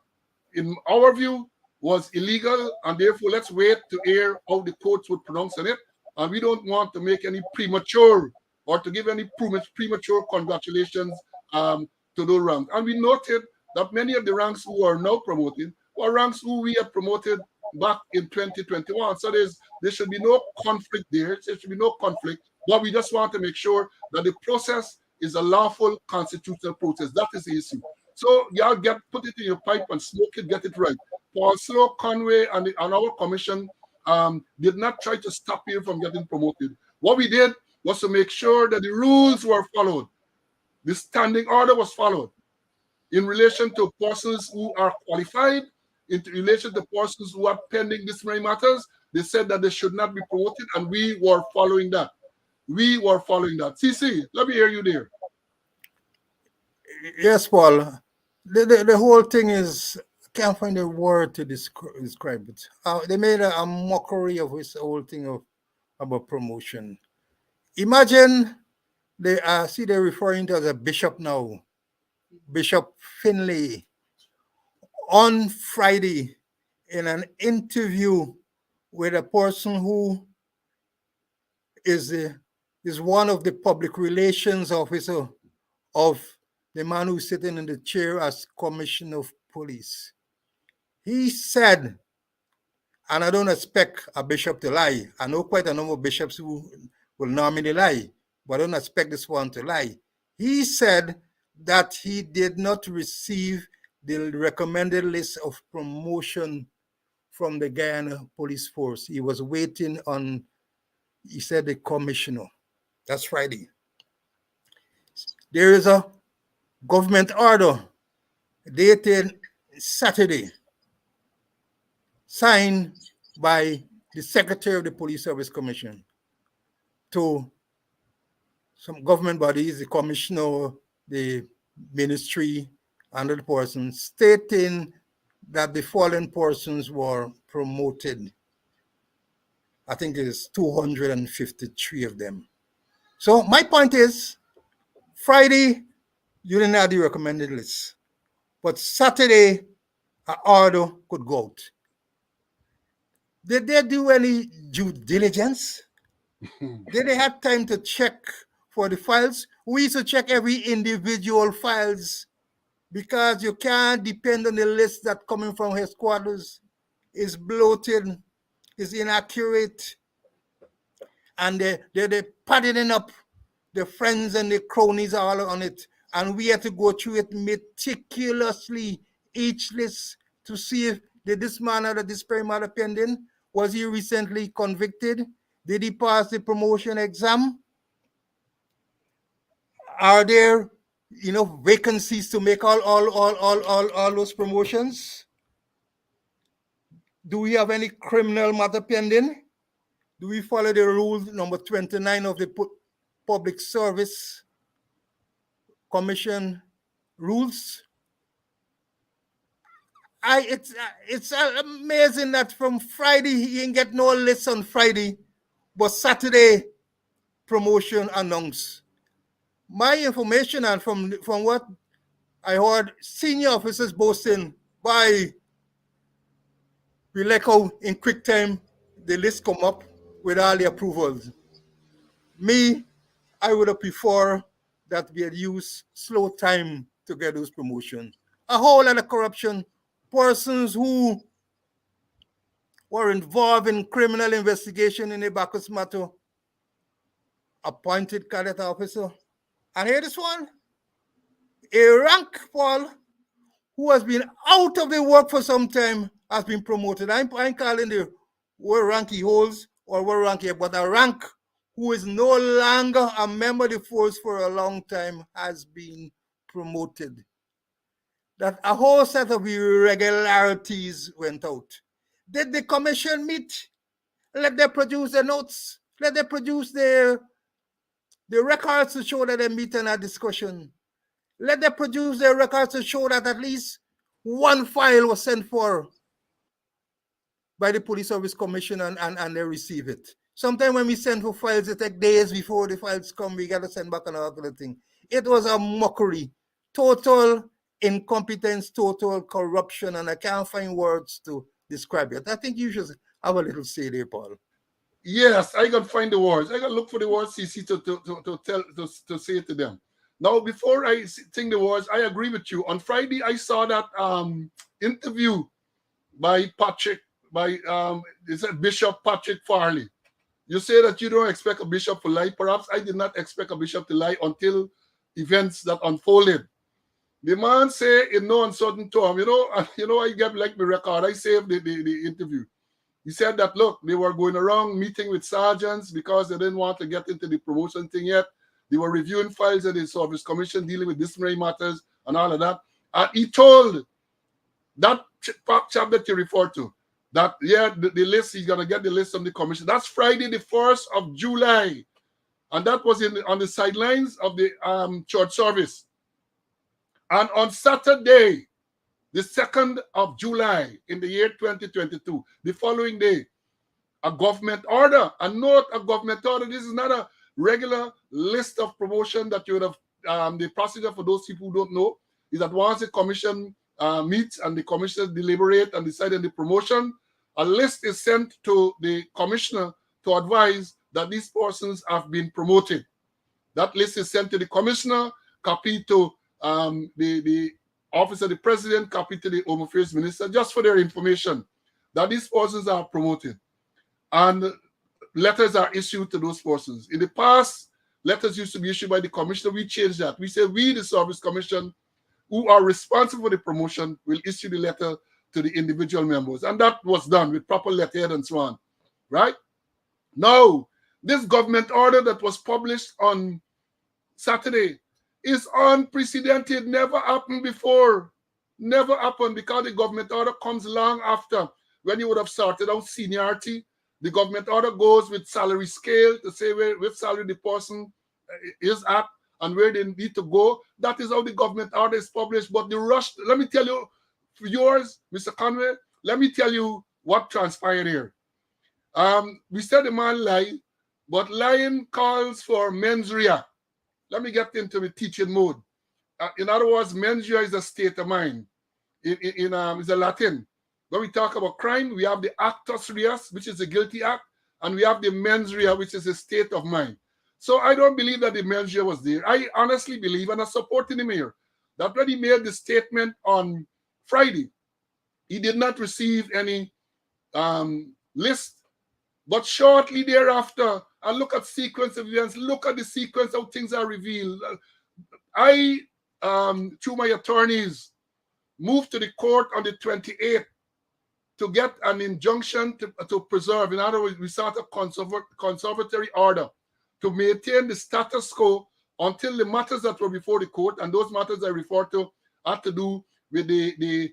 in our view, was illegal, and therefore let's wait to hear how the courts would pronounce on it. And we don't want to make any premature or to give any premature congratulations to those ranks. And we noted that many of the ranks who are now promoted were ranks who we had promoted back in 2021. So there should be no conflict there. There should be no conflict. But we just want to make sure that the process is a lawful constitutional process. That is the issue. So y'all put it in your pipe and smoke it, get it right. Paul Slow, Conway, and our commission did not try to stop you from getting promoted. What we did was to make sure that the rules were followed. The standing order was followed in relation to persons who are qualified, in relation to persons who are pending disciplinary matters. They said that they should not be promoted, and we were following that. We were following that. CC, let me hear you there. Yes, Paul. The whole thing is, I can't find a word to describe it. They made a mockery of this whole thing about promotion. Imagine they're referring to as a bishop now, Bishop Finlay, on Friday in an interview with a person who is one of the public relations officer of the man who's sitting in the chair as commissioner of police. He said, and I don't expect a bishop to lie. I know quite a number of bishops who will normally lie, but I don't expect this one to lie. He said that he did not receive the recommended list of promotion from the Guyana Police Force. He was waiting on, he said, the commissioner. That's Friday. There is a government order dated Saturday, signed by the Secretary of the Police Service Commission to some government bodies, the commissioner, the ministry, and the persons, stating that the following persons were promoted. I think it's 253 of them. So my point is, Friday, you didn't have the recommended list. But Saturday, an order could go out. Did they do any due diligence? Did they have time to check for the files? We used to check every individual files, because you can't depend on the list that coming from headquarters. Is bloated, is inaccurate, and they're padding up the friends and the cronies all on it. And we had to go through it meticulously, each list, to see if did this man or this matter pending? Was he recently convicted? Did he pass the promotion exam? Are there vacancies to make all those promotions? Do we have any criminal matter pending? Do we follow the rule number 29 of the Public Service Commission rules? It's amazing that from Friday he didn't get no list on Friday, but Saturday promotion announced. My information, and from what I heard, senior officers boasting, by we like how in quick time the list come up with all the approvals. Me, I would have preferred that we had used slow time to get those promotions. A whole lot of corruption, persons who were involved in criminal investigation in the Bacchus matter, appointed cadet officer. And here this one, a rank, Paul, who has been out of the work for some time has been promoted. I'm calling the word rank he holds or word rank here, but a rank who is no longer a member of the force for a long time has been promoted. That a whole set of irregularities went out. Did the commission meet? Let them produce the notes. Let them produce the records to show that they meet in a discussion. Let them produce their records to show that at least one file was sent for by the Police Service Commission and they receive it. Sometimes when we send for files, it takes days before the files come. We got to send back another thing. It was a mockery. Total incompetence, total corruption, and I can't find words to describe it. I think you should have a little say there, Paul. Yes, I got to find the words. I got to look for the words, CC, to say to them. Now, before I think the words, I agree with you. On Friday, I saw that interview by Bishop Patrick Farley. You say that you don't expect a bishop to lie. Perhaps I did not expect a bishop to lie until events that unfolded. The man say in no uncertain term, I get like my record. I saved the interview. He said that, look, they were going around meeting with sergeants because they didn't want to get into the promotion thing yet. They were reviewing files at the Service Commission dealing with disciplinary matters and all of that. And he told that chap that you referred to, that, the list, he's going to get the list from the commission. That's Friday, the 1st of July. And that was on the sidelines of the church service. And on Saturday, the 2nd of July in the year 2022, the following day, a government order. And note, a government order. This is not a regular list of promotion that you would have. The procedure, for those people who don't know, is that once the commission meets and the commissioners deliberate and decide on the promotion, a list is sent to the commissioner to advise that these persons have been promoted. That list is sent to the commissioner, copy to the office of the president, copy to the Home Affairs Minister, just for their information, that these persons are promoted. And letters are issued to those persons. In the past, letters used to be issued by the commissioner. We changed that. We said we, the Service Commission, who are responsible for the promotion, will issue the letter to the individual members. And that was done with proper letterhead and so on. Right? Now, this government order that was published on Saturday is unprecedented. Never happened before. Never happened, because the government order comes long after when you would have started out seniority. The government order goes with salary scale to say which salary the person is at and where they need to go. That is how the government order is published. But the rush, let me tell you, for yours, Mr. Conway, let me tell you what transpired here. We said the man lied, but lying calls for mens rea. Let me get into the teaching mode. In other words, mens rea is a state of mind. It's a Latin. When we talk about crime, we have the actus reus, which is the guilty act, and we have the mens rea, which is a state of mind. So I don't believe that the mens rea was there. I honestly believe, and I support the mayor, that when he made the statement on Friday, he did not receive any list. But shortly thereafter, and look at sequence of events, look at the sequence of things are revealed. I, through my attorneys, moved to the court on the 28th to get an injunction to preserve. In other words, we sought a conservatory order to maintain the status quo until the matters that were before the court, and those matters I refer to had to do with the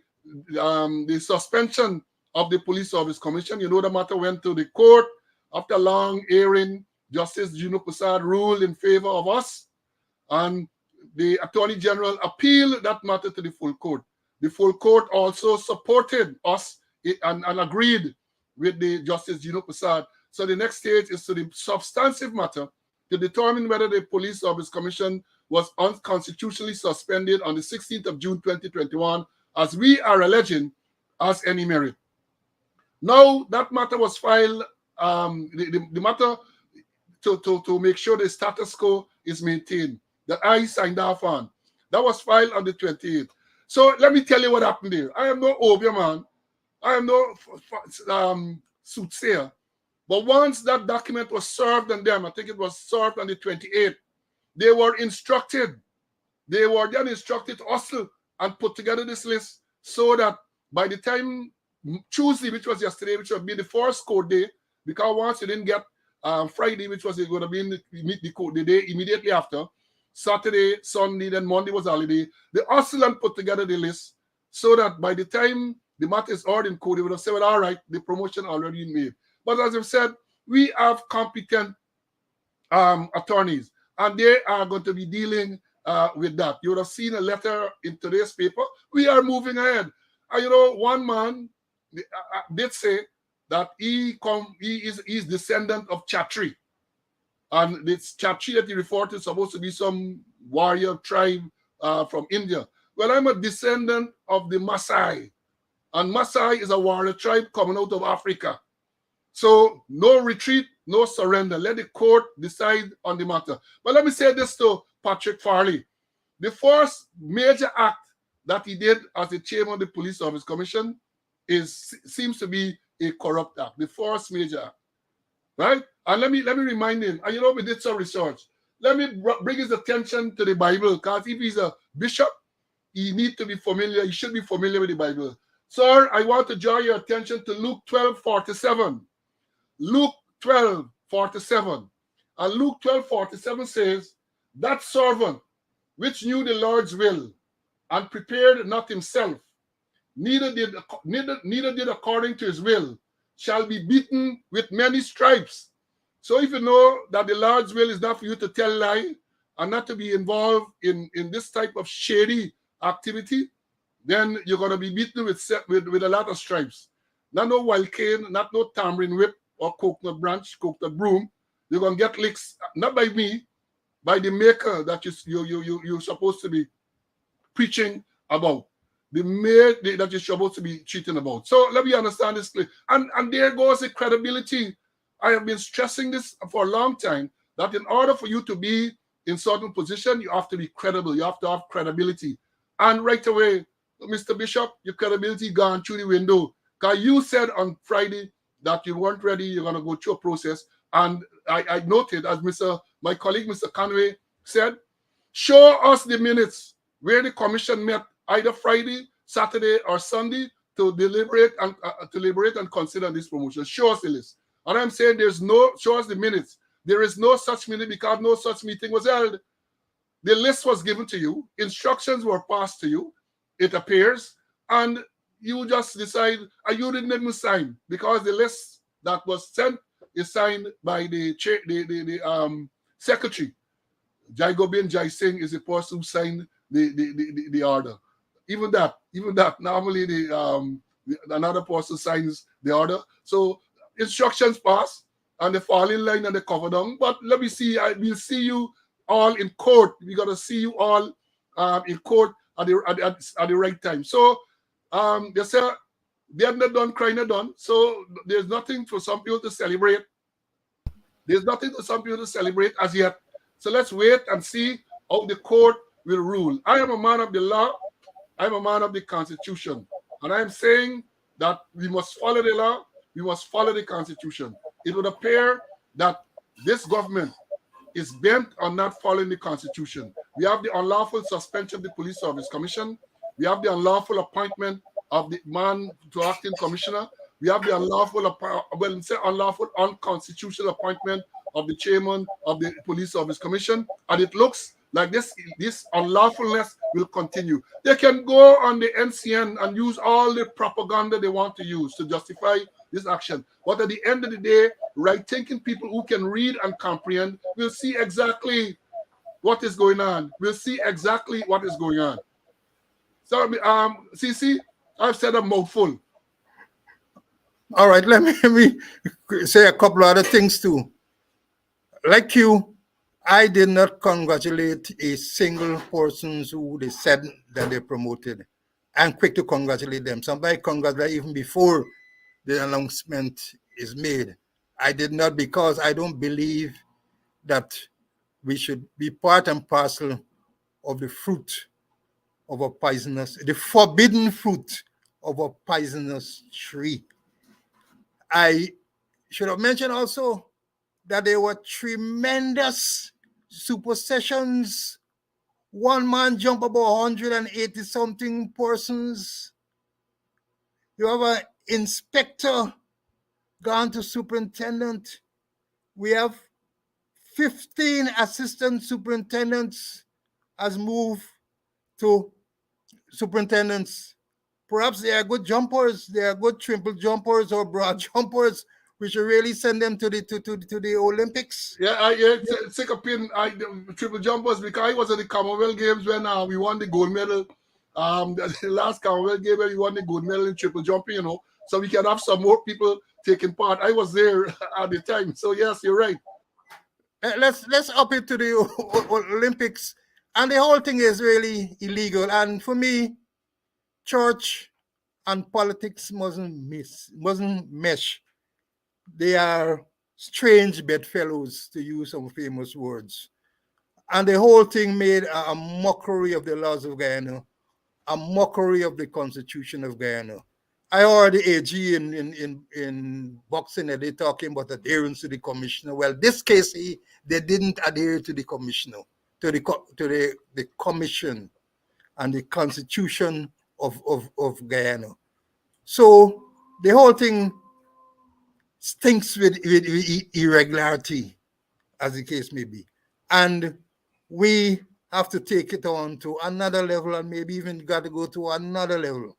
suspension of the Police Service Commission. You know, the matter went to the court. After a long hearing, Justice Juno Prasad ruled in favor of us, and the Attorney General appealed that matter to the full court. The full court also supported us and agreed with the Justice Juno Prasad. So the next stage is to the substantive matter to determine whether the Police Service Commission was unconstitutionally suspended on the 16th of June 2021, as we are alleging, as any merit. Now that matter was filed, the matter to make sure the status quo is maintained, that I signed off on, that was filed on the 28th. So let me tell you what happened there. I am no obia man. I am no soothsayer. But once that document was served on them, I think it was served on the 28th, they were instructed. They were then instructed to hustle and put together this list so that by the time Tuesday, which was yesterday, which would be the first court day, because once you didn't get Friday, which was going to be in the day immediately after, Saturday, Sunday, then Monday was holiday. The hustle and put together the list so that by the time the matter is already in court, they would have said, well, all right, the promotion already made. But as I've said, we have competent attorneys, and they are going to be dealing with that. You would have seen a letter in today's paper. We are moving ahead. One man did say that he's descendant of Chatri. And this Chatri that he referred to is supposed to be some warrior tribe from India. Well, I'm a descendant of the Maasai. And Maasai is a warrior tribe coming out of Africa. So no retreat, no surrender. Let the court decide on the matter. But let me say this to Patrick Farley. The first major act that he did as the chairman of the Police Service Commission seems to be a corrupt act. The first major act, right? And let me remind him. And we did some research. Let me bring his attention to the Bible, because if he's a bishop, he needs to be familiar. He should be familiar with the Bible. Sir, I want to draw your attention to Luke 12:47. Luke 12:47. And Luke 12:47 says, that servant which knew the Lord's will and prepared not himself, neither did according to his will, shall be beaten with many stripes. So if you know that the Lord's will is not for you to tell lie and not to be involved in this type of shady activity, then you're going to be beaten with a lot of stripes. Not no wild cane, not no tamarind whip or coconut branch, coconut broom. You're going to get licks, not by me, by the maker that you're supposed to be preaching about. The mayor that you're supposed to be cheating about. So let me understand this. And there goes the credibility. I have been stressing this for a long time, that in order for you to be in certain position, you have to be credible. You have to have credibility. And right away, Mr. Bishop, your credibility gone through the window. Because you said on Friday that you weren't ready, you're going to go through a process. And I noted, as my colleague, Mr. Conway, said, show us the minutes where the commission met either Friday, Saturday, or Sunday to deliberate and consider this promotion. Show us the list. And I'm saying show us the minutes. There is no such minute because no such meeting was held. The list was given to you. Instructions were passed to you, it appears, and you just decide, and you didn't even sign, because the list that was sent is signed by the secretary. Jai Gobind Jai Singh is the person who signed the order. Even that, normally another person signs the order. So instructions pass, and they fall in line and they cover down. But let me see, we'll see you all in court. We got to see you all in court at the right time. So they say they're not done, crying not done. So there's nothing for some people to celebrate. There's nothing for some people to celebrate as yet. So let's wait and see how the court will rule. I am a man of the law. I'm a man of the Constitution. And I'm saying that we must follow the law. We must follow the Constitution. It would appear that this government is bent on not following the Constitution. We have the unlawful suspension of the Police Service Commission. We have the unlawful appointment of the man to acting commissioner. We have the unlawful unconstitutional appointment of the chairman of the Police Service Commission. And it looks like this unlawfulness will continue. They can go on the NCN and use all the propaganda they want to use to justify this action. But at the end of the day, right-thinking people who can read and comprehend will see exactly what is going on. We'll see exactly what is going on. So, CC, I've said a mouthful. All right, let me say a couple of other things too. Like you, I did not congratulate a single person who they said that they promoted. I'm quick to congratulate them. Somebody congratulate even before the announcement is made. I did not, because I don't believe that we should be part and parcel of the fruit of a poisonous, the forbidden fruit of a poisonous tree. I should have mentioned also that there were tremendous supersessions One man jump about 180 something persons. You have an inspector gone to superintendent. We have 15 assistant superintendents has moved to superintendents. Perhaps they are good jumpers, they are good triple jumpers or broad jumpers. We should really send them to the Olympics. Yeah, take a pin. The triple jumpers because I was at the Commonwealth Games when we won the gold medal. The last Commonwealth game when we won the gold medal in triple jumping. So we can have some more people taking part. I was there at the time. So yes, you're right. Let's up it to the Olympics, and the whole thing is really illegal. And for me, church and politics mustn't mesh. They are strange bedfellows, to use some famous words. And the whole thing made a mockery of the laws of Guyana, a mockery of the Constitution of Guyana. I heard the AG in boxing and they talking about adherence to the commissioner. Well, this case, they didn't adhere to the commissioner, to the commission and the Constitution of Guyana. So the whole thing stinks with irregularity, as the case may be. And we have to take it on to another level and maybe even got to go to another level.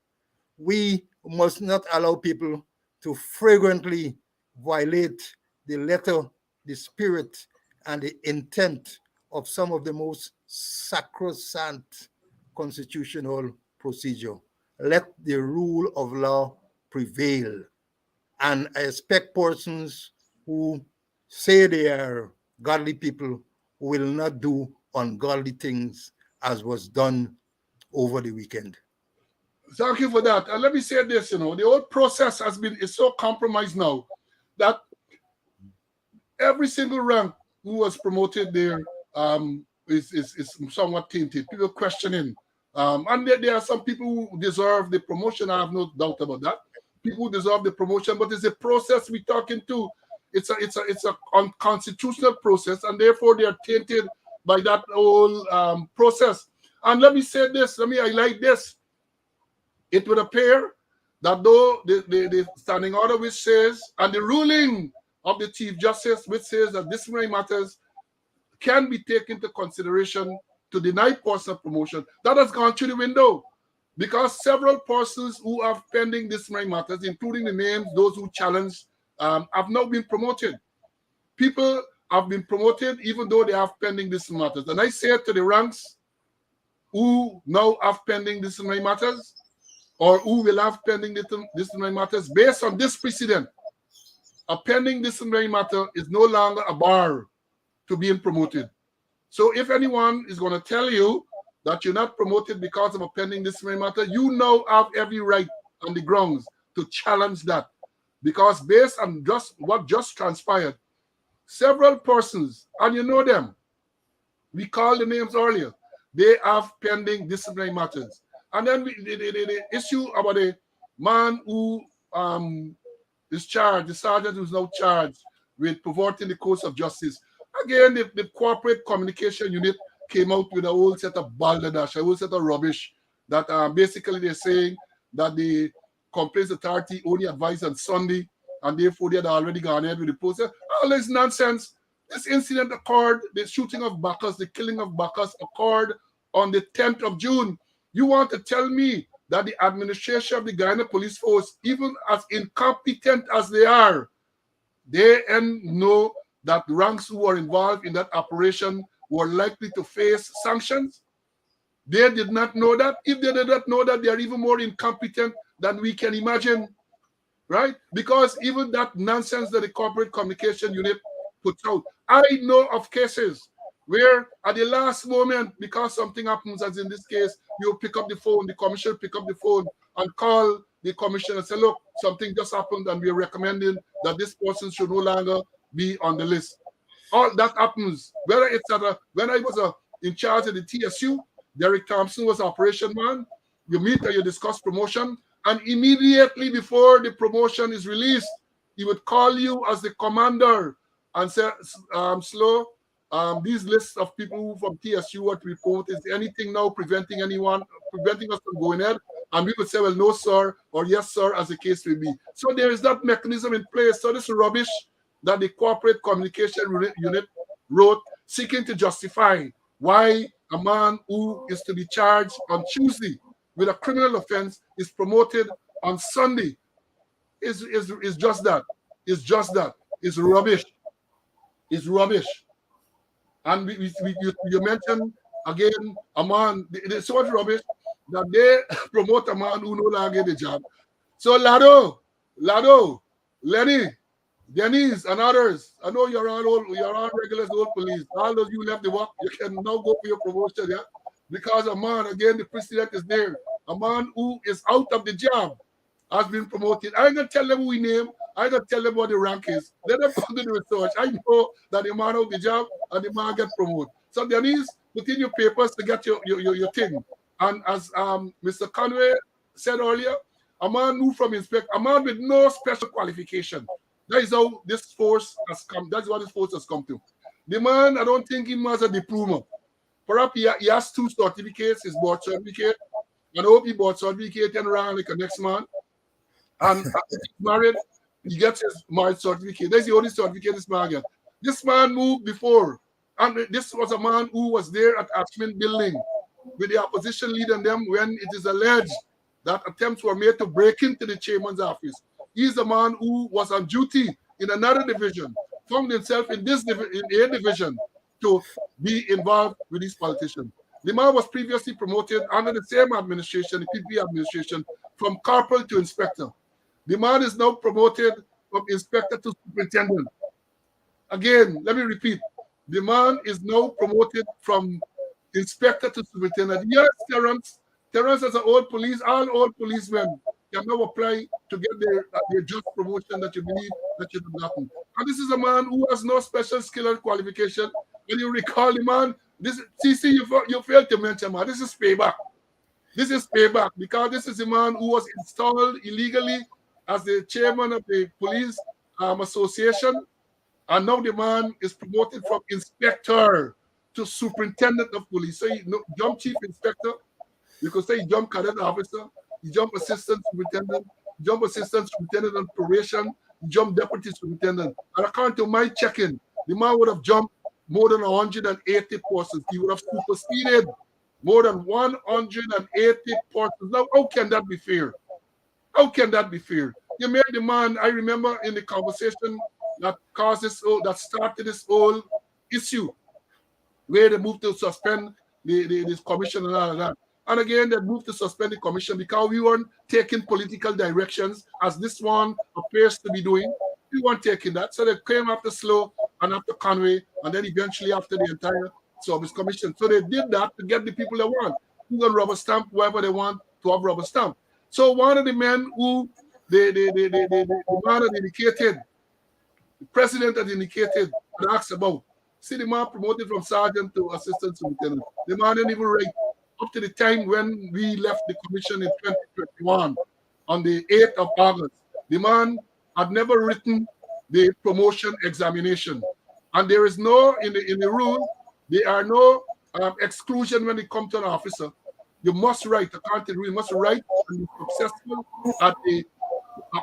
We must not allow people to flagrantly violate the letter, the spirit, and the intent of some of the most sacrosanct constitutional procedure. Let the rule of law prevail. And I expect persons who say they are godly people will not do ungodly things as was done over the weekend. Thank you for that. And let me say this, the whole process is so compromised now that every single rank who was promoted there is somewhat tainted. People questioning. And there are some people who deserve the promotion. I have no doubt about that. People who deserve the promotion, but it's a process we're talking to. It's a unconstitutional process, and therefore they are tainted by that whole process. And let me say this, let me highlight this. It would appear that though the standing order which says, and the ruling of the Chief Justice which says that disciplinary matters can be taken into consideration to deny personal promotion, that has gone through the window because several persons who have pending disciplinary matters, including the names, those who challenge, have now been promoted. People have been promoted even though they have pending disciplinary matters. And I say to the ranks who now have pending disciplinary matters, or who will have pending disciplinary matters based on this precedent. A pending disciplinary matter is no longer a bar to being promoted. So if anyone is going to tell you that you're not promoted because of a pending disciplinary matter, you now have every right on the grounds to challenge that. Because based on what just transpired, several persons, and you know them, we called the names earlier, they have pending disciplinary matters. And then the issue about a man who is charged, the sergeant who's now charged with perverting the course of justice. Again, the corporate communication unit came out with a whole set of balderdash, a whole set of rubbish that basically they're saying that the complaints authority only advised on Sunday and therefore they had already gone ahead with the process. All this nonsense. This incident occurred, the shooting of Bacchus, the killing of Bacchus occurred on the 10th of June. You want to tell me that the administration of the Guyana Police Force, even as incompetent as they are, they know that ranks who were involved in that operation were likely to face sanctions? They did not know that. If they did not know that, they are even more incompetent than we can imagine, right? Because even that nonsense that the corporate communication unit puts out, I know of cases where at the last moment, because something happens, as in this case, you pick up the phone, the commissioner pick up the phone and call the commissioner and say, look, something just happened and we're recommending that this person should no longer be on the list. All that happens. Whether it's when I was in charge of the TSU, Derek Thompson was operation man. You meet and you discuss promotion, and immediately before the promotion is released, he would call you as the commander and say, slow, these lists of people who from TSU what report, is there anything now preventing us from going ahead? And we could say, well, no, sir, or yes, sir, as the case may be. So there is that mechanism in place. So this rubbish that the corporate communication unit wrote, seeking to justify why a man who is to be charged on Tuesday with a criminal offense is promoted on Sunday is just that. It's just that. It's rubbish. It's rubbish. And you mentioned again a man, it's so much rubbish that they promote a man who no longer get the job. So Lado, Lenny, Denise, and others, I know you're all regulars, old police. All those you left the work, you can now go for your promotion, yeah? Because a man, again, the precedent is there. A man who is out of the job has been promoted. I ain't gonna tell them who we name. I ain't gonna tell them what the rank is. Let them do the research. I know that the man out the job and the man get promoted. So Denise, put in your papers to get your thing. And as Mr. Conway said earlier, a man who from inspect, a man with no special qualification. That is how this force has come. That's what this force has come to. The man, I don't think he has a diploma. Perhaps he has 2 certificates, his board certificate. And I hope he board certificate and around like a next man. And if he's married, he gets his marriage certificate. That's the only certificate this man gets. This man moved before. And this was a man who was there at Ashman Building with the opposition leader and them when it is alleged that attempts were made to break into the chairman's office. He's a man who was on duty in another division, found himself in this in a division to be involved with these politicians. The man was previously promoted under the same administration, the PP administration, from corporal to inspector. The man is now promoted from inspector to superintendent. Again, let me repeat. The man is now promoted from inspector to superintendent. Yes, Terence. Terence as an old police, all old policemen can now apply to get their just promotion that you believe that you have gotten. And this is a man who has no special skill or qualification. When you recall the man, this CC, you failed to mention, man, this is payback. This is payback because this is a man who was installed illegally as the chairman of the police association, and now the man is promoted from inspector to superintendent of police. So he jump chief inspector, you could say he jump cadet officer, he jump assistant superintendent, he jump assistant superintendent on probation, he jump deputy superintendent. And according to my checking, the man would have jumped more than 180 persons. He would have superseded more than 180 persons. Now, how can that be fair? How can that be fair? You made the man, I remember in the conversation that caused that started this whole issue, where they moved to suspend this commission and all of that. And again, they moved to suspend the commission because we weren't taking political directions as this one appears to be doing. We weren't taking that. So they came after Slow and after Conway, and then eventually after the entire service commission. So they did that to get the people they want, who can rubber stamp whoever they want to have rubber stamp. So one of the men who the man had indicated, the president had indicated and asked about, see the man promoted from sergeant to assistant superintendent. The man didn't even write up to the time when we left the commission in 2021 on the 8th of August. The man had never written the promotion examination. And there is no, in the rule, there are no exclusion when it comes to an officer. You must write, according to the rule, you must write and be successful at the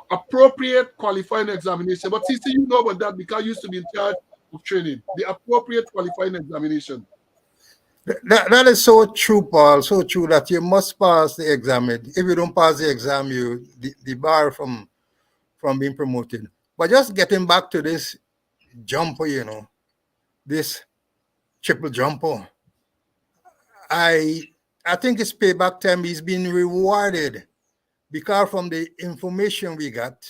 appropriate qualifying examination. But see, you know about that because you used to be in charge of training. The appropriate qualifying examination. That is so true, Paul. So true that you must pass the exam. If you don't pass the exam, you debar from being promoted. But just getting back to this jumper, this triple jumper, I think it's payback time. He's been rewarded because from the information we got,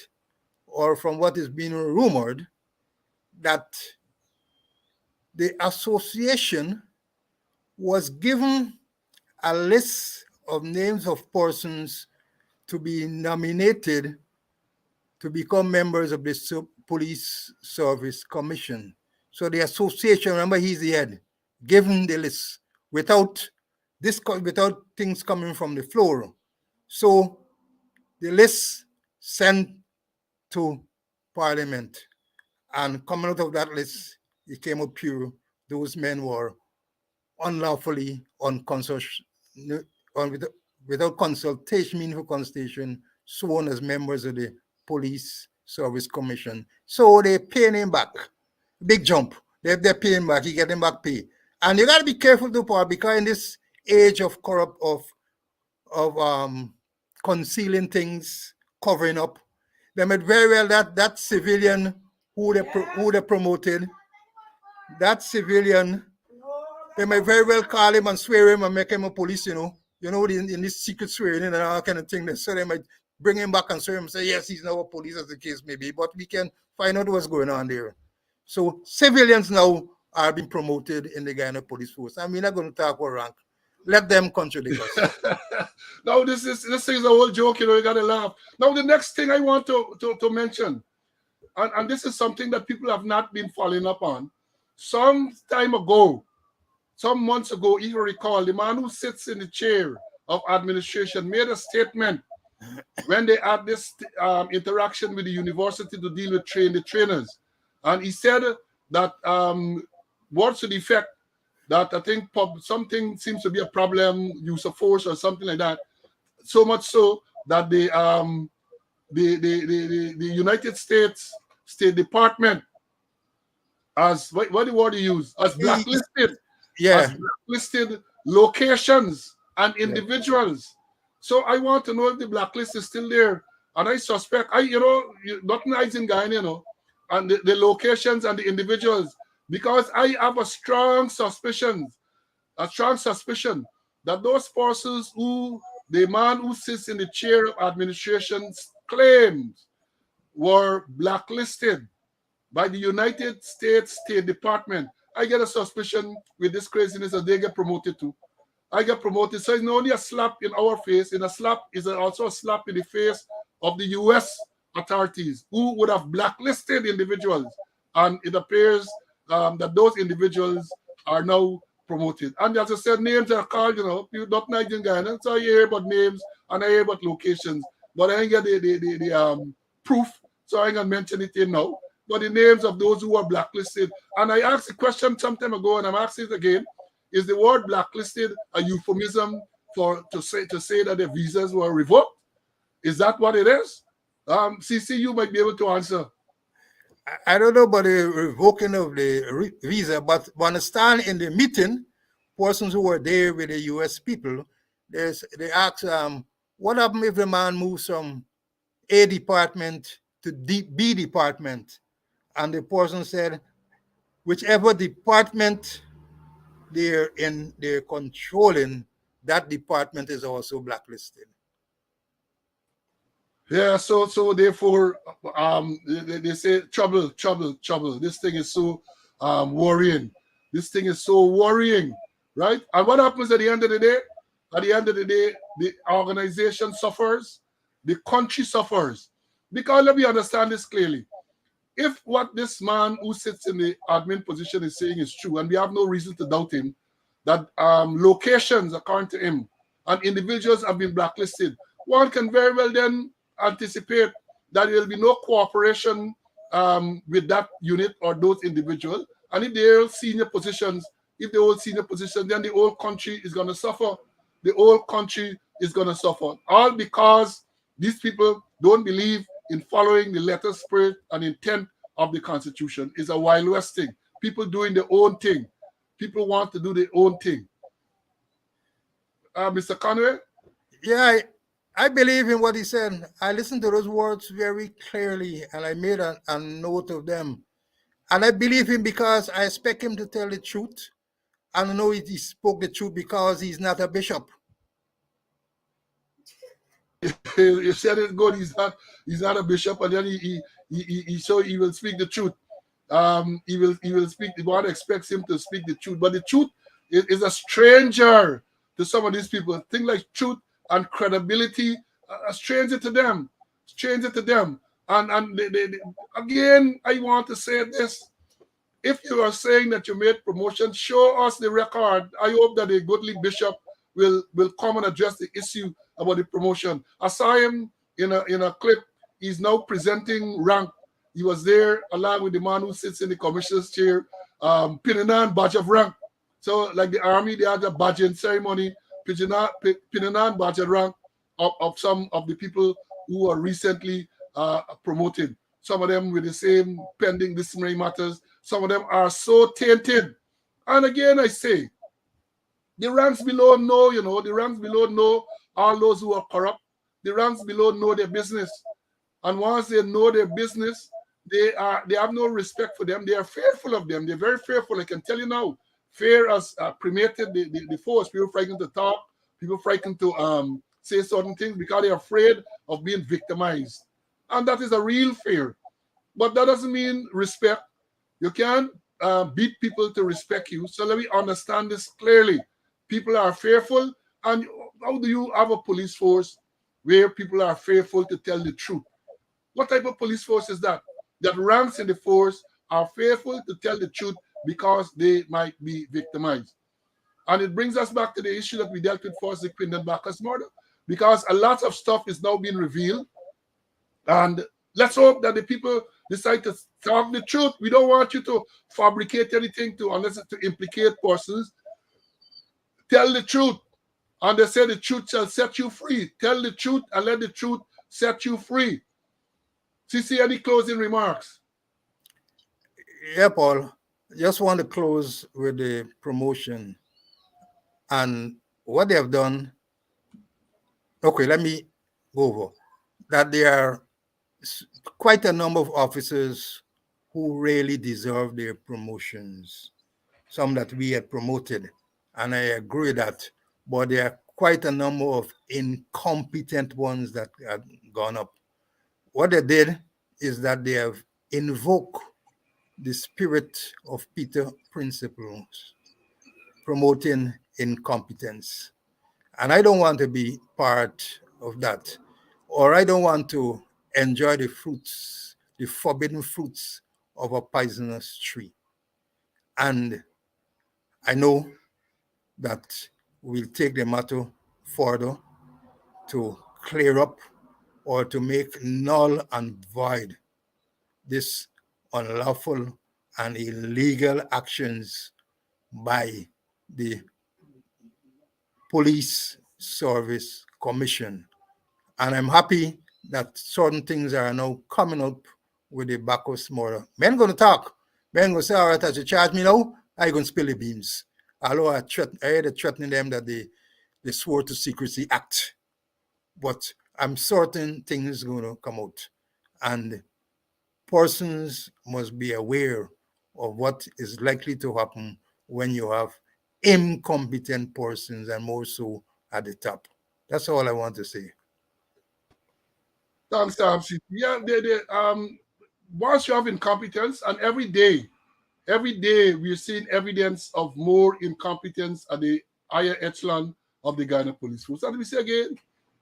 or from what is being rumored, that the association was given a list of names of persons to be nominated to become members of the Police Service Commission. So the association, remember, he's the head, given the list without things coming from the floor. So the list sent to Parliament, and coming out of that list, he came up pure those men were unlawfully, on, without consultation, meaningful consultation, sworn as members of the Police Service Commission. So they paying him back. Big jump. They're paying back. He getting back pay. And you got to be careful too, Paul, because in this age of corrupt of concealing things, covering up, they might very well that civilian who they promoted, that civilian, they might very well call him and swear him and make him a police, in this secret swearing and all kind of thing. So they might bring him back and swear him and say, yes, he's now a police, as the case may be. But we can find out what's going on there. So civilians now are being promoted in the Guyana police force. And we're not going to talk about rank. Let them contradict us. Now, this is a whole joke, you gotta laugh. Now, the next thing I want to mention, and this is something that people have not been following up on. Some time ago, some months ago, if you recall, the man who sits in the chair of administration made a statement when they had this interaction with the university to deal with the trainers. And he said that words to the effect that I think something seems to be a problem, use of force or something like that. So much so that the United States State Department, as what the word you use, as blacklisted, as blacklisted locations and individuals. So I want to know if the blacklist is still there. And I suspect, nothing is in Guyana, and the locations and the individuals, because I have a strong suspicion that those persons who the man who sits in the chair of administration claims were blacklisted by the United States State Department. I get a suspicion with this craziness that they get promoted too. I get promoted. So it's not only a slap in our face, and a slap is also a slap in the face of the US authorities who would have blacklisted individuals. And it appears that those individuals are now promoted. And as I said, names are called, you not night in Guyana. So I hear about names and I hear about locations. But I ain't get the proof, so I ain't gonna mention it here now. But the names of those who are blacklisted. And I asked the question some time ago, and I'm asking it again. Is the word blacklisted a euphemism to say that the visas were revoked? Is that what it is? CC, you might be able to answer. I don't know about the revoking of the visa, but when I stand in the meeting, persons who were there with the U.S. people, they ask, what happens if the man moves from A department to B department? And the person said, whichever department they're controlling, that department is also blacklisted. Yeah, so therefore, they say trouble. This thing is so worrying. This thing is so worrying, right? And what happens at the end of the day? At the end of the day, the organization suffers, the country suffers. Because let me understand this clearly. If what this man who sits in the admin position is saying is true, and we have no reason to doubt him, that locations, according to him, and individuals have been blacklisted, one can very well then anticipate that there will be no cooperation with that unit or those individuals. And if they hold senior positions, then the whole country is going to suffer. The whole country is going to suffer. All because these people don't believe in following the letter, spirit, and intent of the Constitution. It's a Wild West thing. People doing their own thing. People want to do their own thing. Mr. Conway? Yeah, I believe in what he said. I listened to those words very clearly, and I made a note of them. And I believe him because I expect him to tell the truth. And I know he spoke the truth because he's not a bishop. You said it good. He's not a bishop, and then he will speak the truth. He will speak. God expects him to speak the truth, but the truth is a stranger to some of these people. Things like truth and credibility, a stranger to them. And again, I want to say this. If you are saying that you made promotion, show us the record. I hope that a goodly bishop will come and address the issue about the promotion. I saw him in a clip. He's now presenting rank. He was there along with the man who sits in the commissioner's chair. pinning on badge of rank. So like the army, they had a badging ceremony, pinning on badge of rank of some of the people who were recently promoted. Some of them with the same pending disciplinary matters. Some of them are so tainted. And again, I say, the ranks below know, the ranks below know all those who are corrupt. The ranks below know their business. And once they know their business, they have no respect for them. They are fearful of them. They're very fearful. I can tell you now, fear has permeated the force. People frightened to talk. People frightened to say certain things because they're afraid of being victimized. And that is a real fear. But that doesn't mean respect. You can't beat people to respect you. So let me understand this clearly. People are fearful. And how do you have a police force where people are fearful to tell the truth? What type of police force is that? That ranks in the force are fearful to tell the truth because they might be victimized. And it brings us back to the issue that we dealt with for the Quinton Bacchus murder, because a lot of stuff is now being revealed. And let's hope that the people decide to talk the truth. We don't want you to fabricate anything unless it's to implicate persons. Tell the truth. And they say the truth shall set you free. Tell the truth and let the truth set you free. CC, any closing remarks? Yeah, Paul. Just want to close with the promotion and what they have done. Okay, let me go over that. There are quite a number of officers who really deserve their promotions, some that we had promoted, and I agree that, but there are quite a number of incompetent ones that have gone up. What they did is that they have invoked the spirit of Peter principles, promoting incompetence. And I don't want to be part of that, or I don't want to enjoy the fruits, the forbidden fruits of a poisonous tree. And I know that we'll take the matter further to clear up or to make null and void this unlawful and illegal actions by the Police Service Commission. And I'm happy that certain things are now coming up with the Bacchus murder. Men going to talk. Men going to say, all right, as you charge me now, I going to spill the beans. Although I had threatening them that they swore to secrecy act. But I'm certain things going to come out. And persons must be aware of what is likely to happen when you have incompetent persons, and more so at the top. That's all I want to say. Thanks, CC. Yeah, once you have incompetence, and every day we're seeing evidence of more incompetence at the higher echelon of the Ghana police force. And we say again,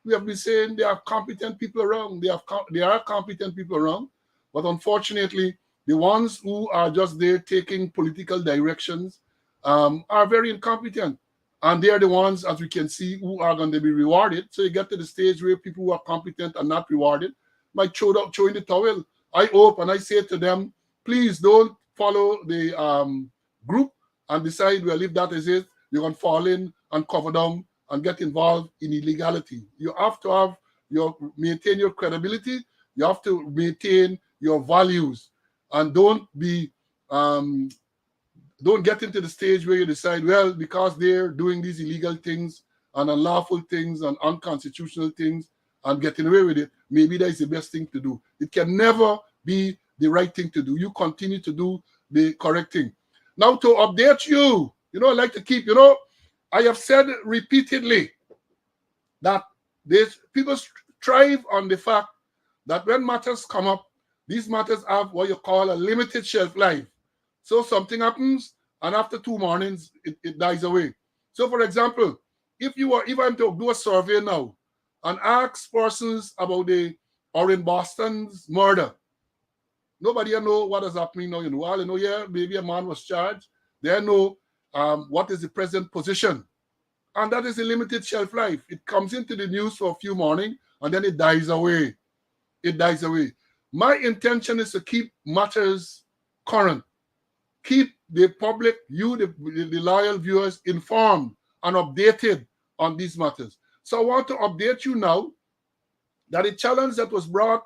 we have been saying there are competent people around. There are competent people around, but unfortunately, the ones who are just there taking political directions are very incompetent. And they are the ones, as we can see, who are going to be rewarded. So you get to the stage where people who are competent are not rewarded, might throw in the towel. I hope and I say to them, please don't follow the group and decide, well, if that is it, you're going to fall in and cover down and get involved in illegality. You have to maintain your credibility. You have to maintain your values, and don't get into the stage where you decide, well, because they're doing these illegal things and unlawful things and unconstitutional things and getting away with it, maybe that is the best thing to do. It can never be the right thing to do. You continue to do the correct thing. Now, to update you, I like to keep, I have said repeatedly that people thrive on the fact that when matters come up, these matters have what you call a limited shelf life. So something happens, and after 2 mornings, it dies away. So, for example, if I'm to do a survey now and ask persons about the Orin Boston's murder, nobody know what is happening now. All you know, yeah, maybe a man was charged. They know what is the present position. And that is a limited shelf life. It comes into the news for a few mornings, and then it dies away. It dies away. My intention is to keep matters current. keep the public, the loyal viewers, informed and updated on these matters. So I want to update you now that a challenge that was brought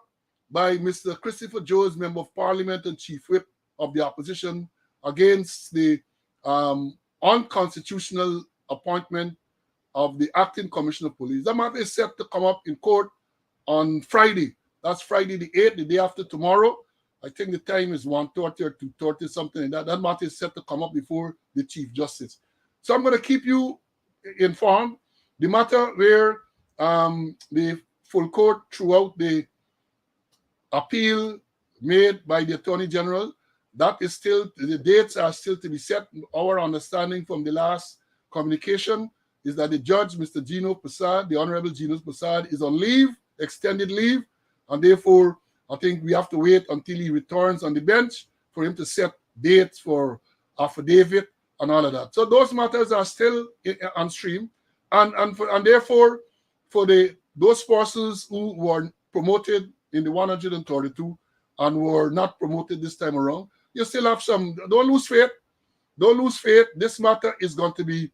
by Mr. Christopher Jones, Member of Parliament and Chief Whip of the Opposition, against the unconstitutional appointment of the Acting Commissioner of Police. That matter is set to come up in court on Friday. That's Friday the 8th, the day after tomorrow. I think the time is 1:30 or 2:30, something like that. That matter is set to come up before the Chief Justice. So I'm going to keep you informed. The matter where the full court threw out the appeal made by the Attorney General, that is still, the dates are still to be set. Our understanding from the last communication is that the judge, Mr. Gino Prasad, the Honorable Gino Prasad, is on leave, extended leave, and therefore I think we have to wait until he returns on the bench for him to set dates for affidavit and all of that. So those matters are still on stream, and therefore for those persons who were promoted in the 132 and were not promoted this time around, you still have some. Don't lose faith. Don't lose faith. This matter is going to be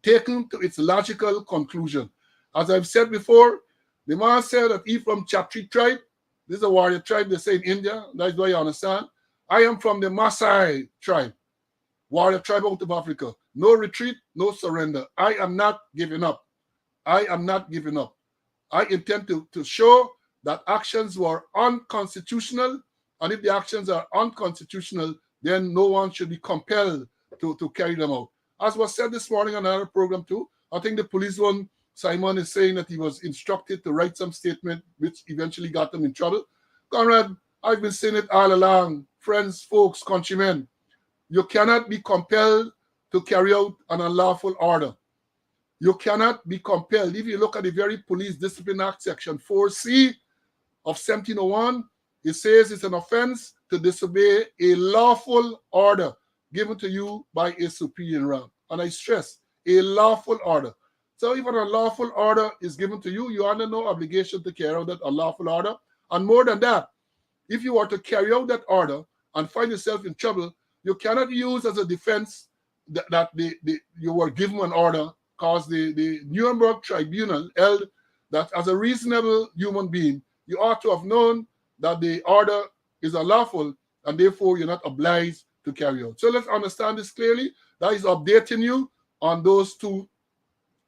taken to its logical conclusion. As I've said before, the man said that he from Chatri tribe. This is a warrior tribe they say in India. That's why you understand. I am from the Maasai tribe, warrior tribe out of Africa. No retreat, no surrender. I am not giving up. I am not giving up. I intend to show that actions were unconstitutional, and if the actions are unconstitutional, then no one should be compelled to carry them out. As was said this morning on another program too, I think the police one, Simon, is saying that he was instructed to write some statement which eventually got them in trouble. Conrad, I've been saying it all along. Friends, folks, countrymen, you cannot be compelled to carry out an unlawful order. You cannot be compelled. If you look at the very Police Discipline Act, Section 4C of 1701, it says it's an offense to disobey a lawful order given to you by a superior rank. And I stress, a lawful order. So if an unlawful order is given to you, you are under no obligation to carry out that unlawful order. And more than that, if you are to carry out that order and find yourself in trouble, you cannot use as a defense that you were given an order, because the Nuremberg Tribunal held that as a reasonable human being, you ought to have known that the order is unlawful, and therefore you're not obliged to carry out. So let's understand this clearly. That is updating you on those two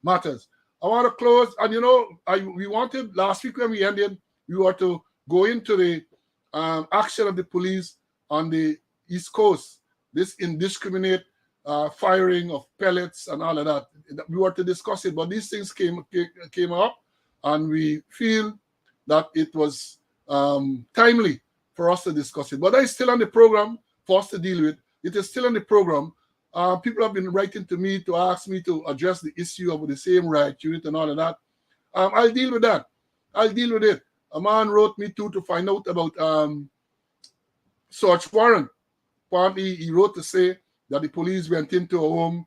matters. I want to close, and we wanted last week when we ended, we were to go into the action of the police on the East Coast, this indiscriminate firing of pellets and all of that. We were to discuss it, but these things came up, and we feel that it was timely for us to discuss it. But that is still on the program for us to deal with. It is still on the program. People have been writing to me to ask me to address the issue of the same right unit and all of that. I'll deal with that. I'll deal with it. A man wrote me too to find out about search warrant. Apparently, he wrote to say that the police went into a home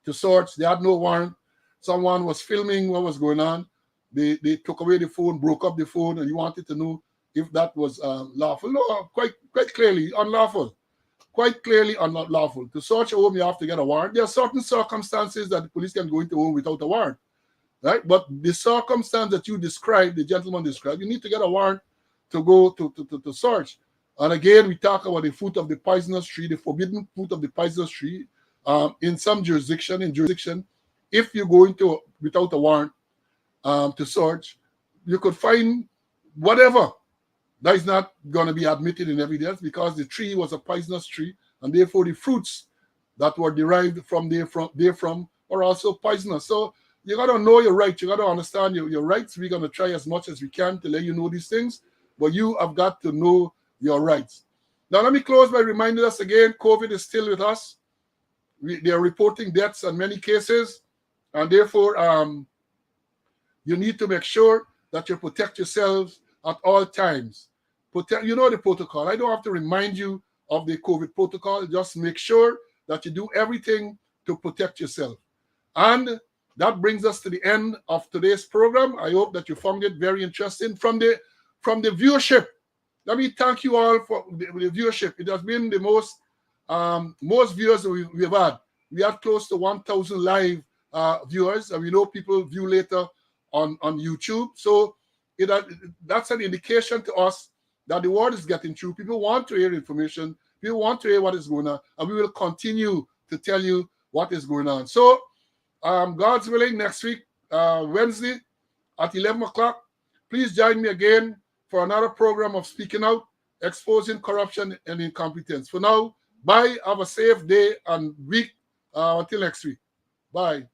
to search. They had no warrant. Someone was filming what was going on. They took away the phone, broke up the phone, and he wanted to know if that was lawful. No, quite clearly unlawful. Quite clearly unlawful. To search a home, you have to get a warrant. There are certain circumstances that the police can go into a home without a warrant, right? But the circumstance that you described, the gentleman described, you need to get a warrant to go to search. And again, we talk about the fruit of the poisonous tree, the forbidden fruit of the poisonous tree. In some jurisdiction, if you go into without a warrant to search, you could find whatever that is not going to be admitted in evidence, because the tree was a poisonous tree, and therefore the fruits that were derived from therefrom are also poisonous. So you got to know your rights. You got to understand your rights. We're going to try as much as we can to let you know these things, but you have got to know your rights. Now, let me close by reminding us again, COVID is still with us. They are reporting deaths in many cases, and therefore you need to make sure that you protect yourselves at all times. You know the protocol. I don't have to remind you of the COVID protocol. Just make sure that you do everything to protect yourself. And that brings us to the end of today's program. I hope that you found it very interesting. From the viewership, let me thank you all for the viewership. It has been the most most viewers we've had. We had close to 1,000 live viewers, and we know people view later on YouTube. So that's an indication to us that the word is getting through. People want to hear information. People want to hear what is going on, and we will continue to tell you what is going on. So, God's willing, next week, Wednesday at 11 o'clock, please join me again for another program of Speaking Out, exposing corruption and incompetence. For now, bye. Have a safe day and week. Until next week. Bye.